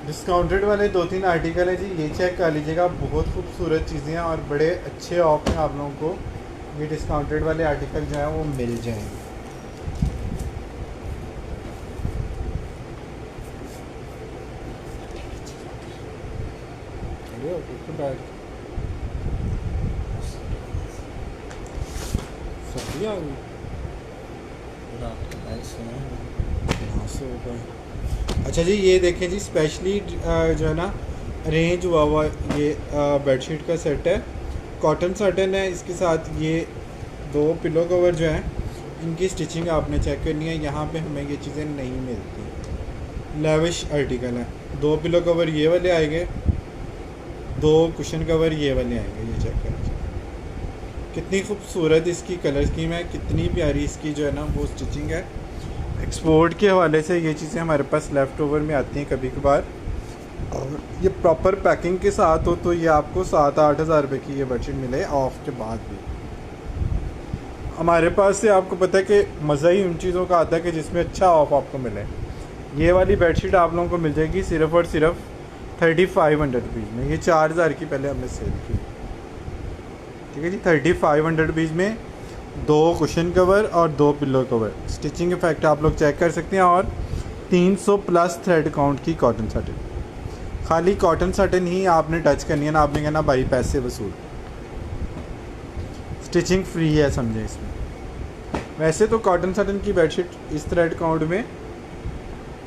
[SPEAKER 1] डिस्काउंटेड वाले 2-3 आर्टिकल है जी, ये चेक कर लीजिएगा, बहुत खूबसूरत चीज़ें हैं और बड़े अच्छे ऑफ में आप लोगों को ये डिस्काउंटेड वाले आर्टिकल जो है वो मिल जाएंगे। सर्दी आ गई, अच्छा जी, ये देखें जी, स्पेशली जो है ना अरेंज हुआ ये बेडशीट का सेट है, कॉटन सटन है, इसके साथ ये 2 पिलो कवर जो हैं इनकी स्टिचिंग आपने चेक करनी है, यहाँ पे हमें ये चीज़ें नहीं मिलती। लेविश आर्टिकल है, 2 पिलो कवर ये वाले आएंगे, 2 कुशन कवर ये वाले आएंगे। ये चेक करें कितनी खूबसूरत इसकी कलर स्कीम है, कितनी प्यारी इसकी जो है ना वो स्टिचिंग है। एक्सपोर्ट के हवाले से ये चीज़ें हमारे पास लेफ़्ट ओवर में आती हैं कभी कभार, और ये प्रॉपर पैकिंग के साथ हो तो ये आपको 7-8 हज़ार रुपये की ये बेडशीट मिले ऑफ के बाद भी। हमारे पास से आपको पता है कि मज़ा ही उन चीज़ों का आता है कि जिसमें अच्छा ऑफ आपको मिले। ये वाली बेडशीट आप लोगों को मिल जाएगी सिर्फ़ और सिर्फ 3500 रुपीज़ में, ये 4000 की पहले हमने सेल की, ठीक है जी। 3500 रुपीज़ में 2 कुशन कवर और 2 पिलो कवर, स्टिचिंग इफेक्ट आप लोग चेक कर सकते हैं, और 300 प्लस थ्रेड काउंट की कॉटन सटन। खाली कॉटन सटन ही आपने टच करनी है ना, आपने कहना भाई पैसे वसूल, स्टिचिंग फ्री है समझे इसमें। वैसे तो कॉटन सटन की बेडशीट इस थ्रेड काउंट में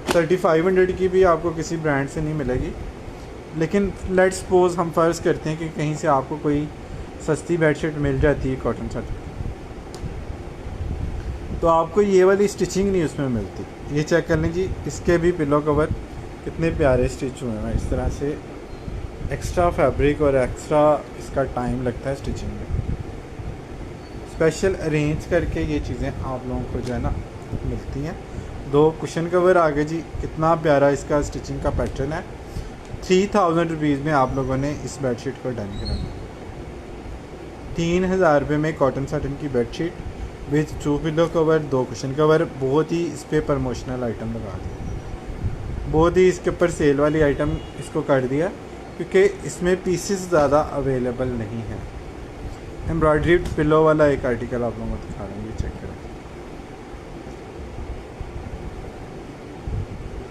[SPEAKER 1] 3500 की भी आपको किसी ब्रांड से नहीं मिलेगी, लेकिन लेट्स सपोज हम फ़र्ज़ करते हैं कि कहीं से आपको कोई सस्ती बेडशीट मिल जाती है कॉटन सटन, तो आपको ये वाली स्टिचिंग नहीं उसमें मिलती। ये चेक कर लें जी, इसके भी पिलो कवर कितने प्यारे स्टिच हुए हैं, इस तरह से एक्स्ट्रा फैब्रिक और एक्स्ट्रा इसका टाइम लगता है स्टिचिंग में। स्पेशल अरेंज करके ये चीज़ें आप लोगों को जो है ना मिलती हैं। 2 कुशन कवर आ गए जी। कितना प्यारा इसका स्टिचिंग का पैटर्न है। 3000 रुपीज़ में आप लोगों ने इस बेडशीट को डन कराना। 3000 रुपये में कॉटन साटन की bedsheet with 2 pillow cover, 2 cushion cover. बहुत ही इस पर प्रमोशनल आइटम लगा दिया, बहुत ही इसके ऊपर सेल वाली आइटम इसको कर दिया, क्योंकि इसमें पीसेस ज़्यादा अवेलेबल नहीं है। एम्ब्रॉयडरी पिलो वाला एक आर्टिकल आप लोगों को दिखा रहा हूँ, ये चेक करें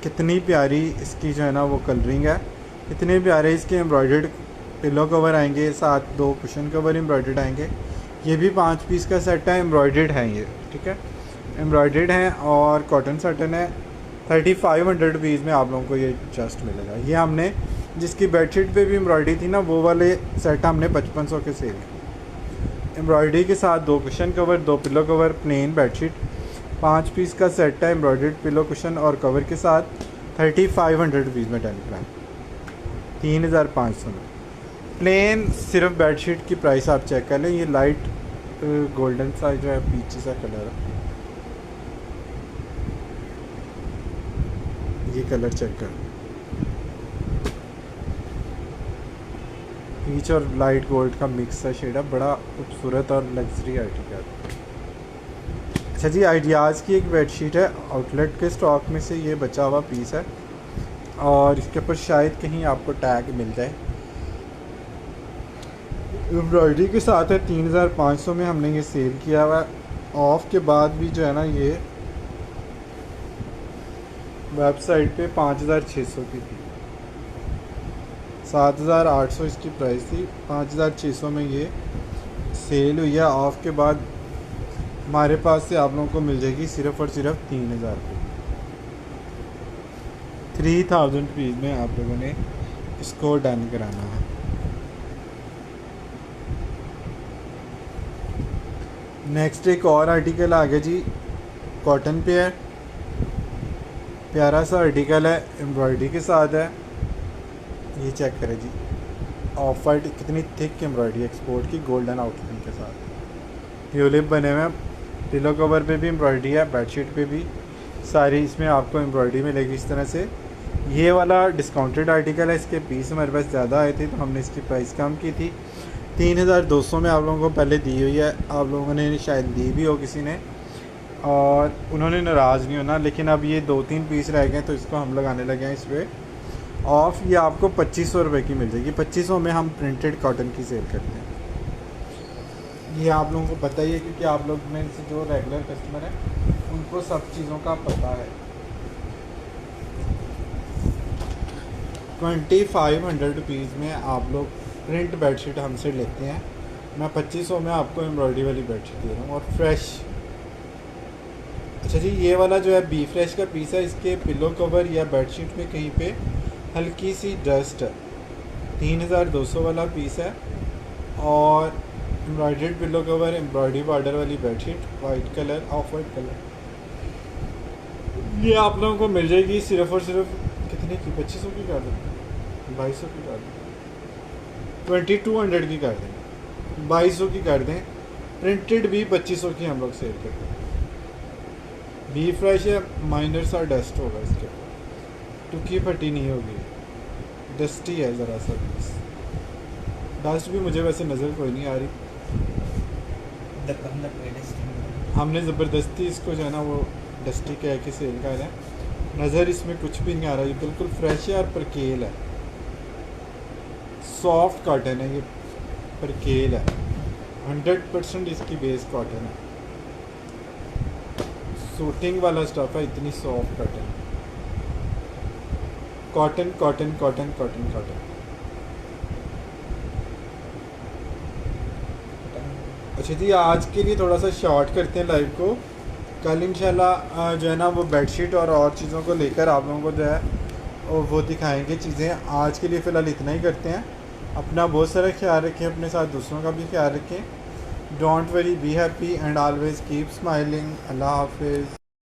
[SPEAKER 1] कितनी प्यारी इसकी जो है ना वो कलरिंग है। इतने प्यारे इसके एम्ब्रॉयडर्ड पिलो कवर आएंगे, साथ 2 कुशन कवर एम्ब्रॉयडर्ड आएंगे। ये भी 5 पीस का सेट है, एम्ब्रॉयडर्ड है ये, ठीक है, एम्ब्रॉयडर्ड हैं और कॉटन साटन है। 3500 रुपीज़ में आप लोगों को ये जस्ट मिलेगा। ये हमने जिसकी बेडशीट पे भी एम्ब्रॉयडरी थी ना, वो वाले सेट हमने 5500 के सेल किए। एम्ब्रॉयडरी के साथ 2 cushion cover, 2 pillow cover, plain bedsheet, 5 piece का सेट है एम्ब्रॉयडर्ड पिलो कुशन और कवर के साथ। 3500 रुपीज़ में डन कराएँ, 3500 में प्लेन सिर्फ बेडशीट की प्राइस आप चेक कर लें। ये लाइट गोल्डन सा जो है पीची सा कलर है, ये कलर चेक कर, पीच और लाइट गोल्ड का मिक्स सा शेड है, बड़ा खूबसूरत और लग्जरी आर्टिकल। अच्छा जी, आइडियाज़ की एक बेडशीट है, आउटलेट के स्टॉक में से ये बचा हुआ पीस है और इसके ऊपर शायद कहीं आपको टैग मिल जाए। एम्ब्रॉयडरी के साथ है, 3500 में हमने ये सेल किया हुआ है। ऑफ के बाद भी जो है ना ये वेबसाइट पे 5600 की थी, 7800 इसकी प्राइस थी, 5600 में ये सेल हुई है। ऑफ के बाद हमारे पास से आप लोगों को मिल जाएगी सिर्फ़ और सिर्फ 3000 रुपये। 3000 रुपीज़ में आप लोगों ने इसको डन कराना है। नेक्स्ट एक और आर्टिकल आ गया जी, कॉटन पे है, प्यारा सा आर्टिकल है, एम्ब्रॉयडरी के साथ है। ये चेक करें जी, ऑफ वाइट कितनी थिक एम्ब्रॉयडरी एक्सपोर्ट की, गोल्डन आउटलाइन के साथ, ट्यूलिप बने हुए हैं। पिलो कवर पे भी एम्ब्रॉयडरी है, बेडशीट पे भी सारी इसमें आपको एम्ब्रॉयडरी मिलेगी इस तरह से। ये वाला डिस्काउंटेड आर्टिकल है, इसके पीस हमारे पास ज़्यादा आए थे तो हमने इसकी प्राइस कम की थी। 3200 में आप लोगों को पहले दी हुई है, आप लोगों ने शायद दी भी हो किसी ने और उन्होंने नाराज़ नहीं होना, लेकिन अब ये 2-3 पीस रह गए तो इसको हम लगाने लगे हैं इस पर ऑफ। ये आपको 2500 रुपये की मिल जाएगी। 2500 में हम प्रिंटेड कॉटन की सेल करते हैं, ये आप लोगों को पता ही है, क्योंकि आप लोग में से जो रेगुलर कस्टमर हैं उनको सब चीज़ों का पता है। 2500 रुपीज़ में आप लोग प्रिंट बेडशीट हमसे लेते हैं। मैं 2500 में आपको एम्ब्रॉयडरी वाली बेडशीट दे रहा हूँ और फ्रेश। अच्छा जी, ये वाला जो है बी फ्रेश का पीस है, इसके पिलो कवर या बेडशीट में कहीं पे हल्की सी डस्ट है। 3200 वाला पीस है और embroidered pillow cover, embroidery border वाली bedsheet, white colour, off white colour, ये आप लोगों को मिल जाएगी सिर्फ और सिर्फ कितने की, 2500 की कर दें, 2200 की कर दें, 2200 की कर दें, 2200 की कर दें। प्रिंटेड भी 2500 की हम लोग सेल करते हैं। बी फ्रेश है, माइनर सा डस्ट होगा इसके ऊपर, टुकी फटी नहीं होगी, डस्टी है ज़रा सा पीस। डस्ट भी मुझे वैसे नज़र कोई नहीं आ रही, हमने ज़बरदस्ती इसको जो है ना वो डस्टी कह के सेल कर है। नज़र इसमें कुछ भी नहीं आ रहा, ये बिल्कुल फ्रेश है और परकेल है, सॉफ्ट कॉटन है, ये परकेल है, 100% इसकी बेस कॉटन है, सूटिंग वाला स्टफ है, इतनी soft cotton, cotton cotton cotton cotton cotton. अच्छा जी, आज के लिए थोड़ा सा शॉर्ट करते हैं लाइव को, कल इंशाल्लाह जो है ना वो बेडशीट और चीज़ों को लेकर आप लोगों को जो है वो दिखाएंगे चीज़ें। आज के लिए फ़िलहाल इतना ही करते हैं। अपना बहुत सारा ख्याल रखें, अपने साथ दूसरों का भी ख्याल रखें। Don't worry, be happy and always keep smiling. अल्लाह हाफिज़।